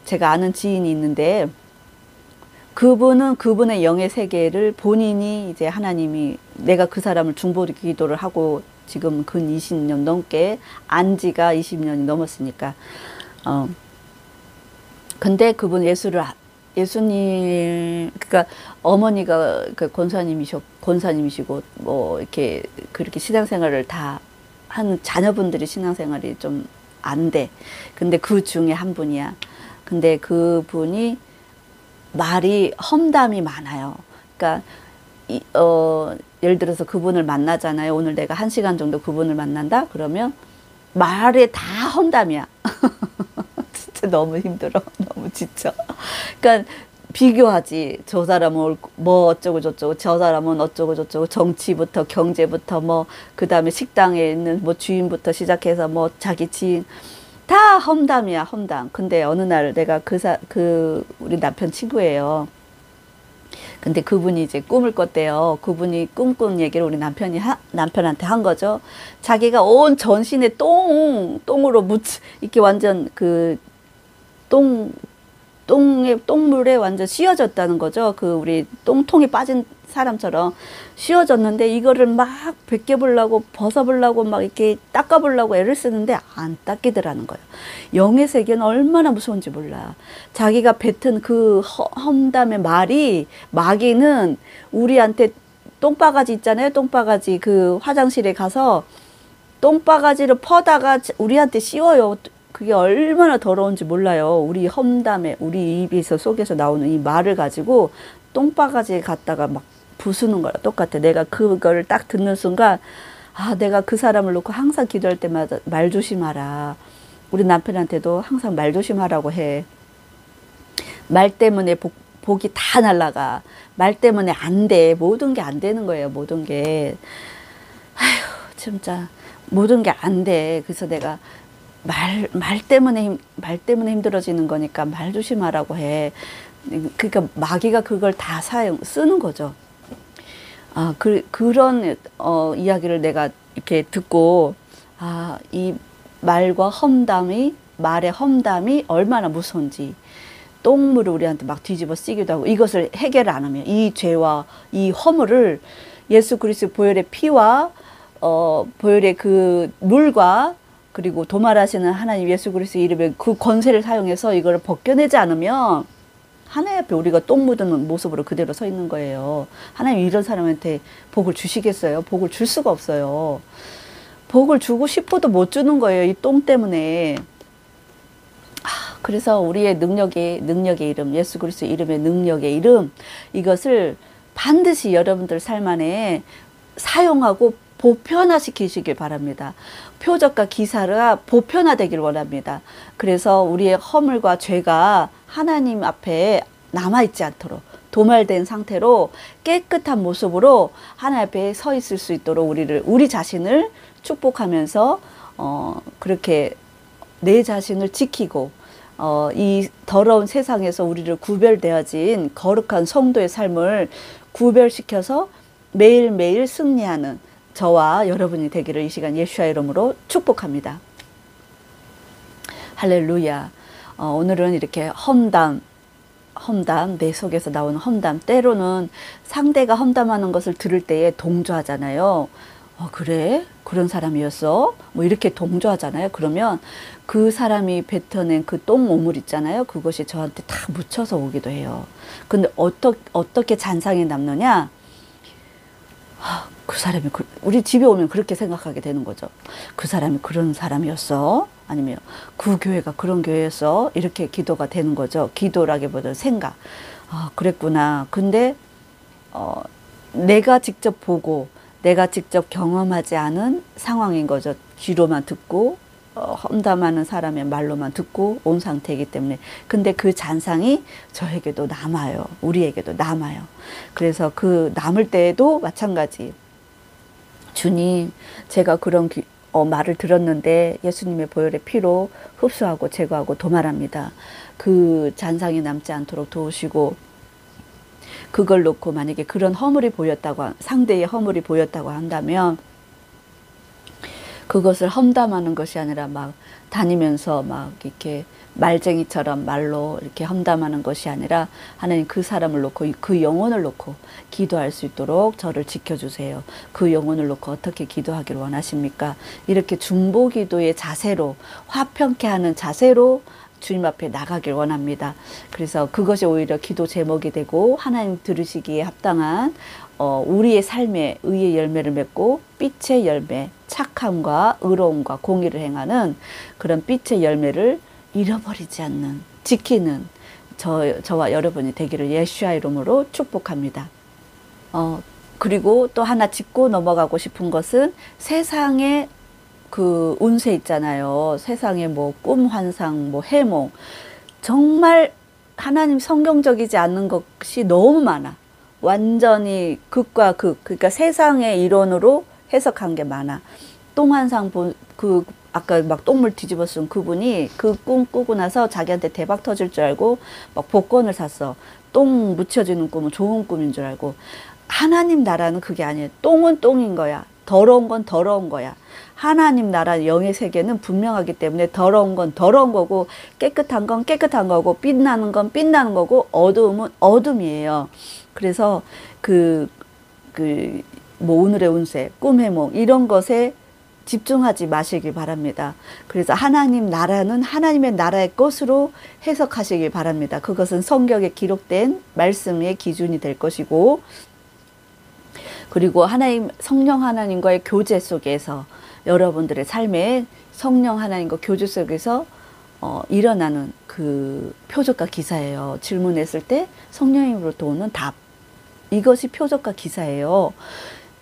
제가 아는 지인이 있는데 그분의 영의 세계를 본인이 이제 하나님이 내가 그 사람을 중보기 기도를 하고 지금 근 20년 넘게 안 지가 20년이 넘었으니까 근데 그분 예수님 그러니까 어머니가 그 권사님이시고 뭐 이렇게 그렇게 신앙생활을 다 하는 자녀분들이 신앙생활이 좀 안 돼. 근데 그 중에 한 분이야. 근데 그분이 말이 험담이 많아요. 그러니까 예를 들어서 그분을 만나잖아요. 오늘 내가 1시간 정도 그분을 만난다? 그러면 말에 다 험담이야. 진짜 너무 힘들어. 너무 지쳐. 그러니까 비교하지. 저 사람은 뭐 어쩌고 저쩌고, 저 사람은 어쩌고 저쩌고, 정치부터 경제부터 뭐 그다음에 식당에 있는 뭐 주인부터 시작해서 뭐 자기 지인 다 험담이야, 험담. 근데 어느 날 내가 우리 남편 친구예요. 근데 그분이 이제 꿈을 꿨대요. 그분이 꿈꾼 얘기를 우리 남편한테 한 거죠. 자기가 온 전신에 똥으로 이렇게 완전 똥물에 완전 씌어졌다는 거죠. 우리 똥통에 빠진 사람처럼 씌어졌는데 이거를 막 벗겨보려고 벗어보려고 막 이렇게 닦아보려고 애를 쓰는데 안 닦이더라는 거예요. 영의 세계는 얼마나 무서운지 몰라. 자기가 뱉은 그 험담의 마귀는 우리한테 똥바가지 있잖아요. 똥바가지 화장실에 가서 똥바가지를 퍼다가 우리한테 씌워요. 그게 얼마나 더러운지 몰라요. 우리 험담에 우리 입에서 속에서 나오는 이 말을 가지고 똥바가지에 갖다가 막 부수는 거랑 똑같아. 내가 그거를 딱 듣는 순간 내가 그 사람을 놓고 항상 기도할 때마다 말 조심하라. 우리 남편한테도 항상 말 조심하라고 해. 말 때문에 복이 다 날아가. 말 때문에 안 돼. 모든 게 안 되는 거예요. 모든 게. 아휴 진짜 모든 게 안 돼. 그래서 내가 말 때문에 힘들어지는 거니까 말 조심하라고 해. 그러니까 마귀가 그걸 다 쓰는 거죠. 그런 이야기를 내가 이렇게 듣고 이 말의 험담이 얼마나 무서운지, 똥물을 우리한테 막 뒤집어 쓰기도 하고, 이것을 해결 안 하면 이 죄와 이 허물을 예수 그리스도 보혈의 피와 보혈의 그 물과 그리고 도말하시는 하나님 예수 그리스도 이름의 그 권세를 사용해서 이걸 벗겨내지 않으면 하나님 앞에 우리가 똥 묻은 모습으로 그대로 서 있는 거예요. 하나님 이런 사람한테 복을 주시겠어요? 복을 줄 수가 없어요. 복을 주고 싶어도 못 주는 거예요. 이 똥 때문에. 그래서 우리의 능력의 이름, 예수 그리스도 이름의 능력의 이름, 이것을 반드시 여러분들 삶 안에 사용하고 보편화시키시길 바랍니다. 표적과 기사가 보편화되길 원합니다. 그래서 우리의 허물과 죄가 하나님 앞에 남아있지 않도록 도말된 상태로 깨끗한 모습으로 하나님 앞에 서 있을 수 있도록 우리 자신을 축복하면서 그렇게 내 자신을 지키고 이 더러운 세상에서 우리를 구별되어진 거룩한 성도의 삶을 구별시켜서 매일매일 승리하는 저와 여러분이 되기를 이 시간 예수의 이름으로 축복합니다. 할렐루야. 오늘은 이렇게 험담, 내 속에서 나오는 험담, 때로는 상대가 험담하는 것을 들을 때에 동조하잖아요. 그래? 그런 사람이었어? 뭐 이렇게 동조하잖아요. 그러면 그 사람이 뱉어낸 그 똥오물 있잖아요. 그것이 저한테 다 묻혀서 오기도 해요. 근데 어떻게 잔상이 남느냐? 그 사람이 우리 집에 오면 그렇게 생각하게 되는 거죠. 그 사람이 그런 사람이었어? 아니면 그 교회가 그런 교회였어? 이렇게 기도가 되는 거죠. 기도라기보다는 생각. 그랬구나. 근데 내가 직접 보고 내가 직접 경험하지 않은 상황인 거죠. 귀로만 듣고 험담하는 사람의 말로만 듣고 온 상태이기 때문에. 근데 그 잔상이 저에게도 남아요. 우리에게도 남아요. 그래서 그 남을 때에도 마찬가지. 주님, 제가 그런 말을 들었는데 예수님의 보혈의 피로 흡수하고 제거하고 도말합니다. 그 잔상이 남지 않도록 도우시고, 그걸 놓고 만약에 그런 상대의 허물이 보였다고 한다면 그것을 험담하는 것이 아니라 막 다니면서 막 이렇게 말쟁이처럼 말로 이렇게 험담하는 것이 아니라 하나님 그 사람을 놓고 그 영혼을 놓고 기도할 수 있도록 저를 지켜주세요. 그 영혼을 놓고 어떻게 기도하기를 원하십니까? 이렇게 중보기도의 자세로, 화평케 하는 자세로 주님 앞에 나가길 원합니다. 그래서 그것이 오히려 기도 제목이 되고 하나님 들으시기에 합당한 우리의 삶에 의의 열매를 맺고 빛의 열매, 착함과 의로움과 공의를 행하는 그런 빛의 열매를 잃어버리지 않는, 지키는 저와 여러분이 되기를 예수의 이름으로 축복합니다. 그리고 또 하나 짚고 넘어가고 싶은 것은 세상의 운세 있잖아요. 세상에 뭐 꿈, 환상, 뭐 해몽. 정말 하나님 성경적이지 않는 것이 너무 많아. 완전히 극과 극, 그러니까 세상의 이론으로 해석한 게 많아. 똥 한 상 그 아까 막 똥물 뒤집어 쓴 그분이 그 꿈 꾸고 나서 자기한테 대박 터질 줄 알고 막 복권을 샀어. 똥 묻혀지는 꿈은 좋은 꿈인 줄 알고. 하나님 나라는 그게 아니에요. 똥은 똥인 거야. 더러운 건 더러운 거야. 하나님 나라 영의 세계는 분명하기 때문에 더러운 건 더러운 거고 깨끗한 건 깨끗한 거고 빛나는 건 빛나는 거고 어두움은 어둠이에요. 그래서 뭐 오늘의 운세, 꿈 해몽 이런 것에 집중하지 마시길 바랍니다. 그래서 하나님 나라는 하나님의 나라의 것으로 해석하시길 바랍니다. 그것은 성경에 기록된 말씀의 기준이 될 것이고, 그리고 성령 하나님과의 교제 속에서 여러분들의 삶에 성령 하나님과 교제 속에서 일어나는 그 표적과 기사예요. 질문했을 때 성령님으로부터 오는 답. 이것이 표적과 기사예요.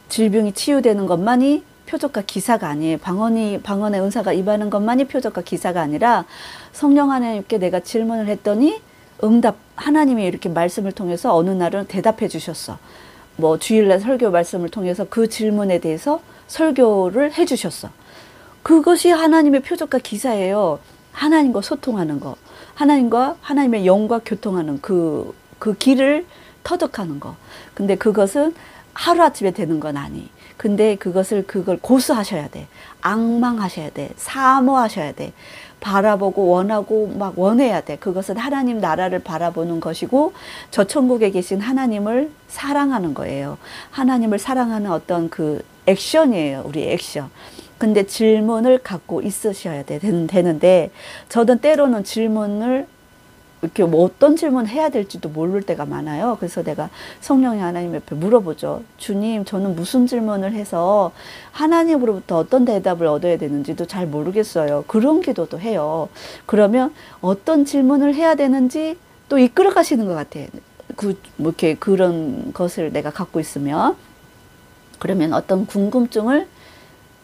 질병이 치유되는 것만이 표적과 기사가 아니에요. 방언의 은사가 임하는 것만이 표적과 기사가 아니라 성령 하나님께 내가 질문을 했더니 하나님이 이렇게 말씀을 통해서 어느 날은 대답해 주셨어. 뭐 주일날 설교 말씀을 통해서 그 질문에 대해서 설교를 해 주셨어. 그것이 하나님의 표적과 기사예요. 하나님과 소통하는 거. 하나님의 영과 교통하는 그 길을 터득하는 거. 근데 그것은 하루아침에 되는 건 아니. 근데 그걸 고수하셔야 돼. 앙망하셔야 돼. 사모하셔야 돼. 바라보고 원하고 막 원해야 돼. 그것은 하나님 나라를 바라보는 것이고 저 천국에 계신 하나님을 사랑하는 거예요. 하나님을 사랑하는 어떤 그 액션이에요. 우리 액션. 근데 질문을 갖고 있으셔야 되는데 저는 때로는 질문을 이렇게 뭐 어떤 질문 해야 될지도 모를 때가 많아요. 그래서 내가 성령의 하나님 옆에 물어보죠. 주님, 저는 무슨 질문을 해서 하나님으로부터 어떤 대답을 얻어야 되는지도 잘 모르겠어요. 그런 기도도 해요. 그러면 어떤 질문을 해야 되는지 또 이끌어 가시는 것 같아요. 뭐 이렇게 그런 것을 내가 갖고 있으면. 그러면 어떤 궁금증을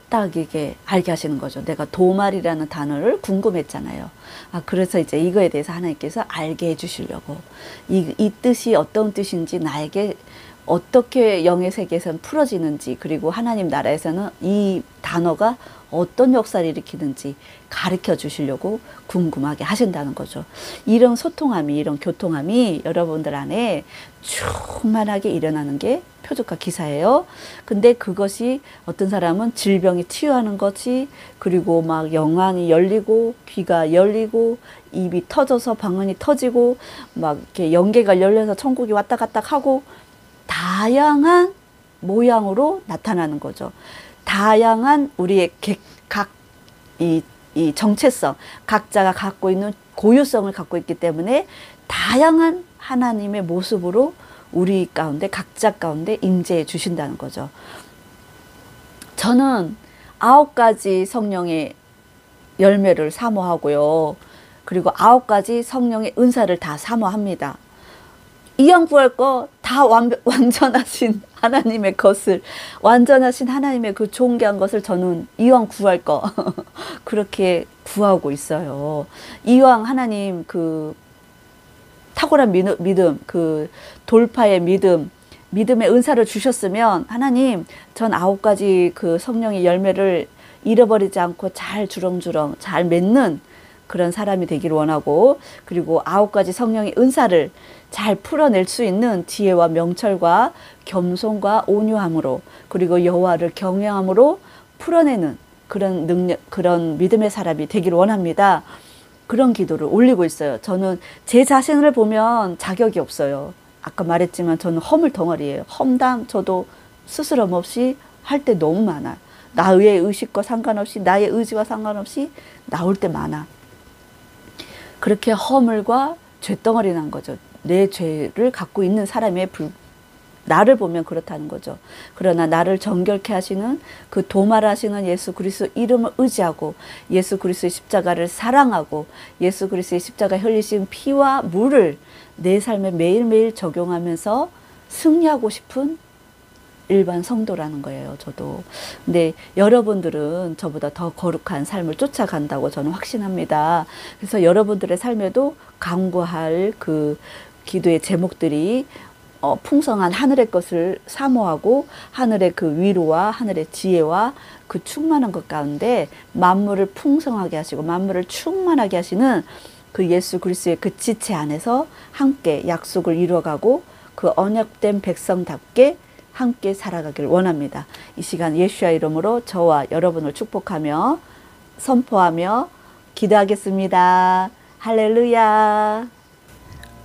딱 이게 알게 하시는 거죠. 내가 도말이라는 단어를 궁금했잖아요. 그래서 이제 이거에 대해서 하나님께서 알게 해주시려고 이 뜻이 어떤 뜻인지 나에게 어떻게 영의 세계에서는 풀어지는지 그리고 하나님 나라에서는 이 단어가 어떤 역사를 일으키는지 가르쳐 주시려고 궁금하게 하신다는 거죠. 이런 소통함이 이런 교통함이 여러분들 안에 충만하게 일어나는 게 표적과 기사예요. 근데 그것이 어떤 사람은 질병이 치유하는 것이 그리고 막 영안이 열리고 귀가 열리고 입이 터져서 방언이 터지고 막 이렇게 영계가 열려서 천국이 왔다 갔다 하고 다양한 모양으로 나타나는 거죠. 다양한 우리의 이 정체성, 각자가 갖고 있는 고유성을 갖고 있기 때문에 다양한 하나님의 모습으로 우리 가운데 각자 가운데 임재해 주신다는 거죠. 저는 9가지 성령의 열매를 사모하고요. 그리고 9가지 성령의 은사를 다 사모합니다. 이왕 구할 거 다 완전하신 하나님의 것을 완전하신 하나님의 그 존귀한 것을 저는 이왕 구할 거 그렇게 구하고 있어요. 이왕 하나님 그 탁월한 믿음 그 돌파의 믿음의 은사를 주셨으면 하나님 전 9가지 그 성령의 열매를 잃어버리지 않고 잘 주렁주렁 잘 맺는 그런 사람이 되기를 원하고 그리고 9가지 성령의 은사를 잘 풀어낼 수 있는 지혜와 명철과 겸손과 온유함으로 그리고 여호와를 경외함으로 풀어내는 그런 능력, 그런 믿음의 사람이 되기를 원합니다. 그런 기도를 올리고 있어요. 저는 제 자신을 보면 자격이 없어요. 아까 말했지만 저는 허물 덩어리예요. 험담 저도 스스럼 없이 할 때 너무 많아. 나의 의식과 상관없이 나의 의지와 상관없이 나올 때 많아. 그렇게 허물과 죄덩어리 난 거죠. 내 죄를 갖고 있는 사람의 나를 보면 그렇다는 거죠. 그러나 나를 정결케 하시는 그 도말하시는 예수 그리스도 이름을 의지하고 예수 그리스도의 십자가를 사랑하고 예수 그리스도의 십자가 흘리신 피와 물을 내 삶에 매일매일 적용하면서 승리하고 싶은 일반 성도라는 거예요, 저도. 근데 여러분들은 저보다 더 거룩한 삶을 쫓아간다고 저는 확신합니다. 그래서 여러분들의 삶에도 강구할 그 기도의 제목들이 풍성한 하늘의 것을 사모하고 하늘의 그 위로와 하늘의 지혜와 그 충만한 것 가운데 만물을 풍성하게 하시고 만물을 충만하게 하시는 그 예수 그리스도의 그 지체 안에서 함께 약속을 이루어가고 그 언약된 백성답게 함께 살아가길 원합니다. 이 시간 예수와 이름으로 저와 여러분을 축복하며 선포하며 기도하겠습니다. 할렐루야.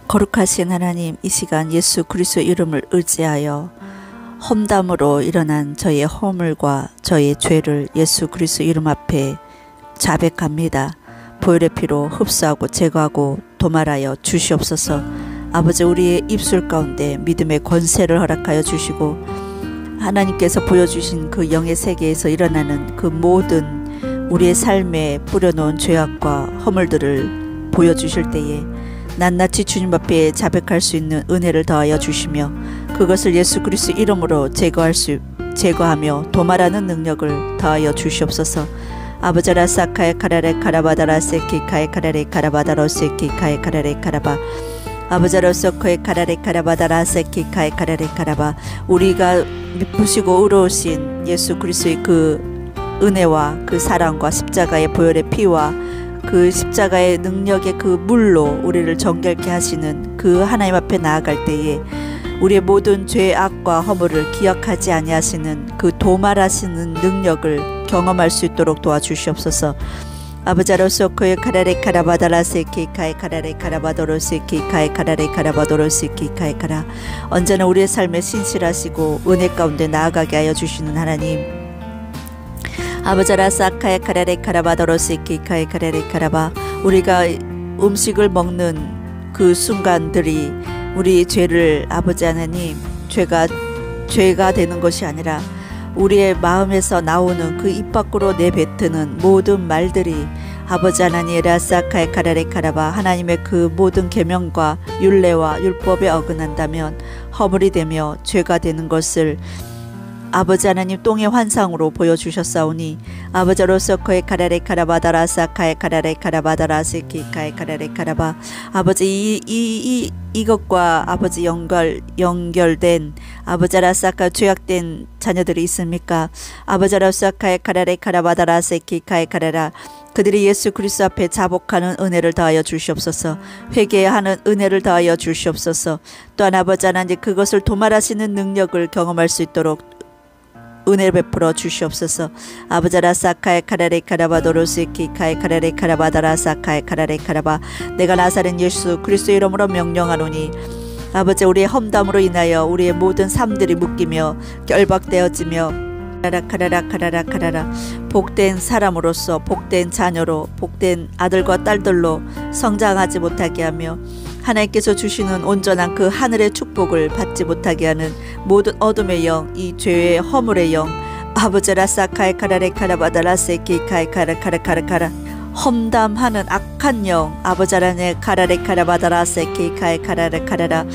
거룩하신 하나님, 이 시간 예수 그리스도 이름을 의지하여 험담으로 일어난 저의 허물과 저의 죄를 예수 그리스도 이름 앞에 자백합니다. 보혈의 피로 흡수하고 제거하고 도말하여 주시옵소서. 아버지, 우리의 입술 가운데 믿음의 권세를 허락하여 주시고 하나님께서 보여주신 그 영의 세계에서 일어나는 그 모든 우리의 삶에 뿌려놓은 죄악과 허물들을 보여주실 때에 낱낱이 주님 앞에 자백할 수 있는 은혜를 더하여 주시며 그것을 예수 그리스도 이름으로 제거하며 도말하는 능력을 더하여 주시옵소서. 아버지라 사카에 카라레 카라바다라 세키카에 카라레 카라바다로 세키카에 카라레 카라바 아버지로서 그의 카라레 카라바다라 세키카에 카라레 카라바 우리가 미쁘시고 의로우신 예수 그리스도의 그 은혜와 그 사랑과 십자가의 보혈의 피와 그 십자가의 능력의 그 물로 우리를 정결케 하시는 그 하나님 앞에 나아갈 때에 우리의 모든 죄악과 허물을 기억하지 아니하시는 그 도말하시는 능력을 경험할 수 있도록 도와주시옵소서. 아버지로서 그의 카라레 카라바다라 세키카에 카라레 카라바도로 세키카에 카라레 카라바도로 세키카에 카라 언제나 우리의 삶에 신실하시고 은혜 가운데 나아가게 하여 주시는 하나님, 아버지라 사카에 카라레 카라바도로 세키카에 카라레 카라바 우리가 음식을 먹는 그 순간들이 우리 죄를 아버지 하나님 죄가 되는 것이 아니라 우리의 마음에서 나오는 그 입 밖으로 내뱉는 모든 말들이 아버지 하나님 라사카에 카라레 카라바 하나님의 그 모든 계명과 율례와 율법에 어긋난다면 허물이 되며 죄가 되는 것을 아버지 하나님 똥의 환상으로 보여주셨사오니 아버지로서 그의 카라레 카라바다라 사카의 카라레 카라바다라 세키카의 카라레 카라바 아버지 이것과 아버지 연결된 아버지라 사카 죄악된 자녀들이 있습니까? 아버지라 사카의 카라레 카라바다라 세키카의 카라라 그들이 예수 그리스도 앞에 자복하는 은혜를 더하여 주시옵소서. 회개하는 은혜를 더하여 주시옵소서. 또한 아버지 하나님 그것을 도말하시는 능력을 경험할 수 있도록 은혜를 베풀어 주시옵소서. 아버지라 사카의 카라레 카라바도로 세키카의 카라레 카라바다라 사카의 카라레 카라바 내가 나사렛 예수 그리스도 이름으로 명령하노니 아버지 우리의 험담으로 인하여 우리의 모든 삶들이 묶이며 결박되어지며 카라라 복된 사람으로서 복된 자녀로 복된 아들과 딸들로 성장하지 못하게 하며 하나님께서 주시는 온전한 그 하늘의 축복을 받지 못하게 하는 모든 어둠의 영, 이 죄의 허물의 영, 아버지라 사카의 카라레 카라바다라 세키카의 카라카라카라카라 험담하는 악한 영, 아버지라네 카라레 카라바다라 세키카의 카라라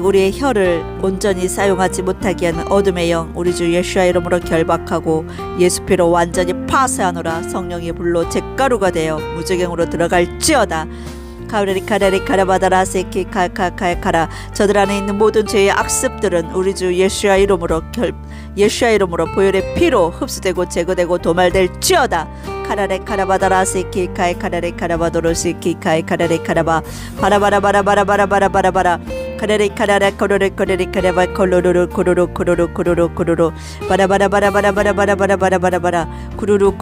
우리의 혀를 온전히 사용하지 못하게 하는 어둠의 영, 우리 주 예수와 이름으로 결박하고 예수 피로 완전히 파쇄하노라. 성령의 불로 잿가루가 되어 무저갱으로 들어갈지어다. 카라리 카라바다라 세키카카카카라 저들 안에 있는 모든 죄의 악습들은 우리 주 예수와 이름으로 보혈의 피로 흡수되고 제거되고 도말될지어다. 카라레 카라바다라 세키카에 카라레 카라바도로 세키카에 카라레 카라바 바라바라바라바라바라바라바라 카라레 카라라 코로레 카라바 콜로로로 코로로 바라바라바라바라바라바라바라바라 쿠루루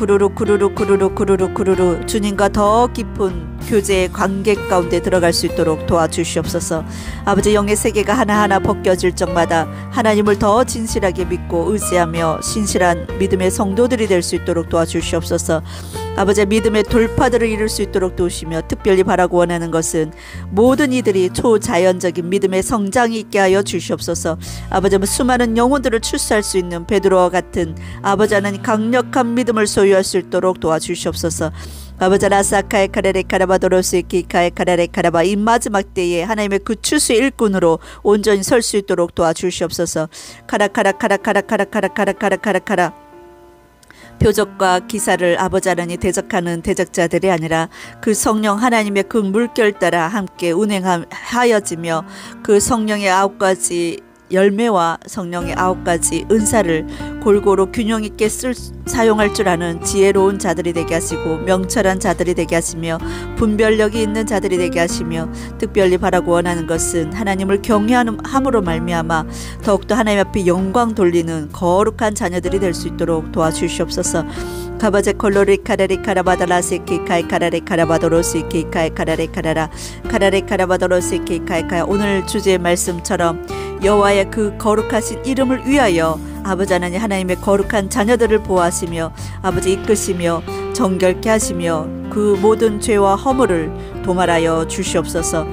주님과 더 깊은 교제의 관계 가운데 들어갈 수 있도록 도와주시옵소서. 아버지 영의 세계가 하나하나 벗겨질 적마다 하나님을 더 진실하게 믿고 의지하며 신실한 믿음의 성도들이 될 수 있도록 도와주시옵소서. 아버지 믿음의 돌파들을 이룰 수 있도록 도우시며 특별히 바라고 원하는 것은 모든 이들이 초자연적인 믿음의 성장이 있게 하여 주시옵소서. 아버지 수많은 영혼들을 출세할 수 있는 베드로와 같은 아버지 하나님 강력한 믿음을 소유할 수 있도록 도와주시옵소서. 아버지 라사카의 카레레 카라바도로스 키카의 카레레 카라바 이 마지막 때에 하나님의 그 추수의 일꾼으로 온전히 설 수 있도록 도와주시옵소서. 카라카라 표적과 기사를 아버지 하나님 대적하는 대적자들이 아니라 그 성령 하나님의 그 물결 따라 함께 운행하여지며 그 성령의 9가지 열매와 성령의 9가지 은사를 골고루 균형 있게 사용할 줄 아는 지혜로운 자들이 되게 하시고 명철한 자들이 되게 하시며 분별력이 있는 자들이 되게 하시며 특별히 바라고 원하는 것은 하나님을 경외함으로 말미암아 더욱더 하나님 앞에 영광 돌리는 거룩한 자녀들이 될 수 있도록 도와주시옵소서. 가바제 콜로리 카레리 카라바달라시 키카이 카라레 카라바도로시 키카이 카라레 카라라 카라레 카라바도로시 키카이 카이 오늘 주제의 말씀처럼 여호와의 그 거룩하신 이름을 위하여 아버지 하나님 하나님의 거룩한 자녀들을 보호하시며 아버지 이끄시며 정결케 하시며 그 모든 죄와 허물을 도말하여 주시옵소서.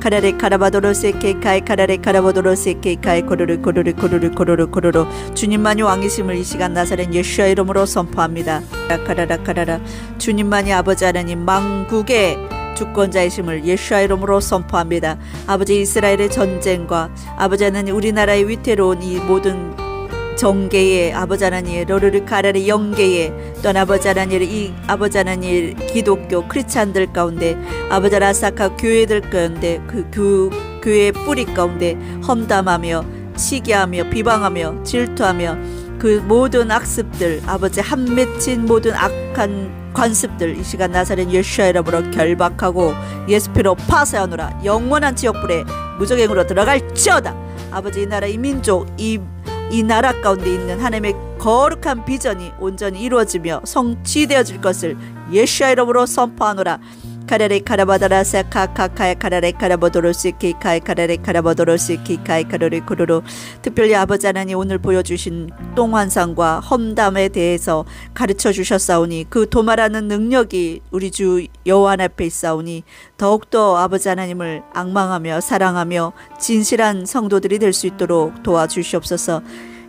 카라레 카라바도로스 케이카이 카라레 카라바도로스 케이카이 코르르 코르르 코르르 코르르 코르르 주님만이 왕이심을 이 시간 나사렛 예수와 이름으로 선포합니다. 카라라 주님만이 아버지 하나님 만국의 주권자이심을 예수와 이름으로 선포합니다. 아버지 이스라엘의 전쟁과 아버지 하나님 우리나라의 위태로운 이 모든 정계에 아버지 하나님 로르르 카라리 영계에 또한 아버지 하나님 이 아버지 하나님 기독교 크리스찬들 가운데 아버지 라사카 교회들 가운데 그 교회의 뿌리 가운데 험담하며 시기하며 비방하며 질투하며 그 모든 악습들 아버지 한 맺힌 모든 악한 관습들 이 시간 나사렛 예수와 이름으로 결박하고 예수피로 파쇄하노라. 영원한 지옥불에 무적행으로 들어갈지어다. 아버지 이 나라 이 민족 이 나라 가운데 있는 하나님의 거룩한 비전이 온전히 이루어지며 성취되어질 것을 예수와 이름으로 선포하노라. 카라레 카라바다라세 카카카에 카라레 카라바도로시 키카에 카라레 카라바도로시 키카에 카라레 코로로 특별히 아버지 하나님 오늘 보여주신 똥환상과 험담에 대해서 가르쳐 주셨사오니 그 도말하는 능력이 우리 주 여호와 앞에 있사오니 더욱더 아버지 하나님을 앙망하며 사랑하며 진실한 성도들이 될 수 있도록 도와주시옵소서.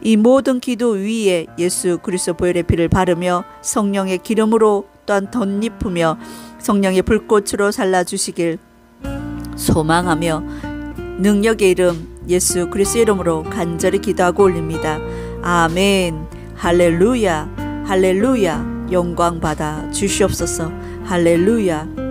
이 모든 기도 위에 예수 그리스도 보혈의 피를 바르며 성령의 기름으로 또한 덧입으며 성령의 불꽃으로 살라주시길 소망하며 능력의 이름 예수 그리스도 이름으로 간절히 기도하고 올립니다. 아멘. 할렐루야 할렐루야 영광 받아 주시옵소서. 할렐루야.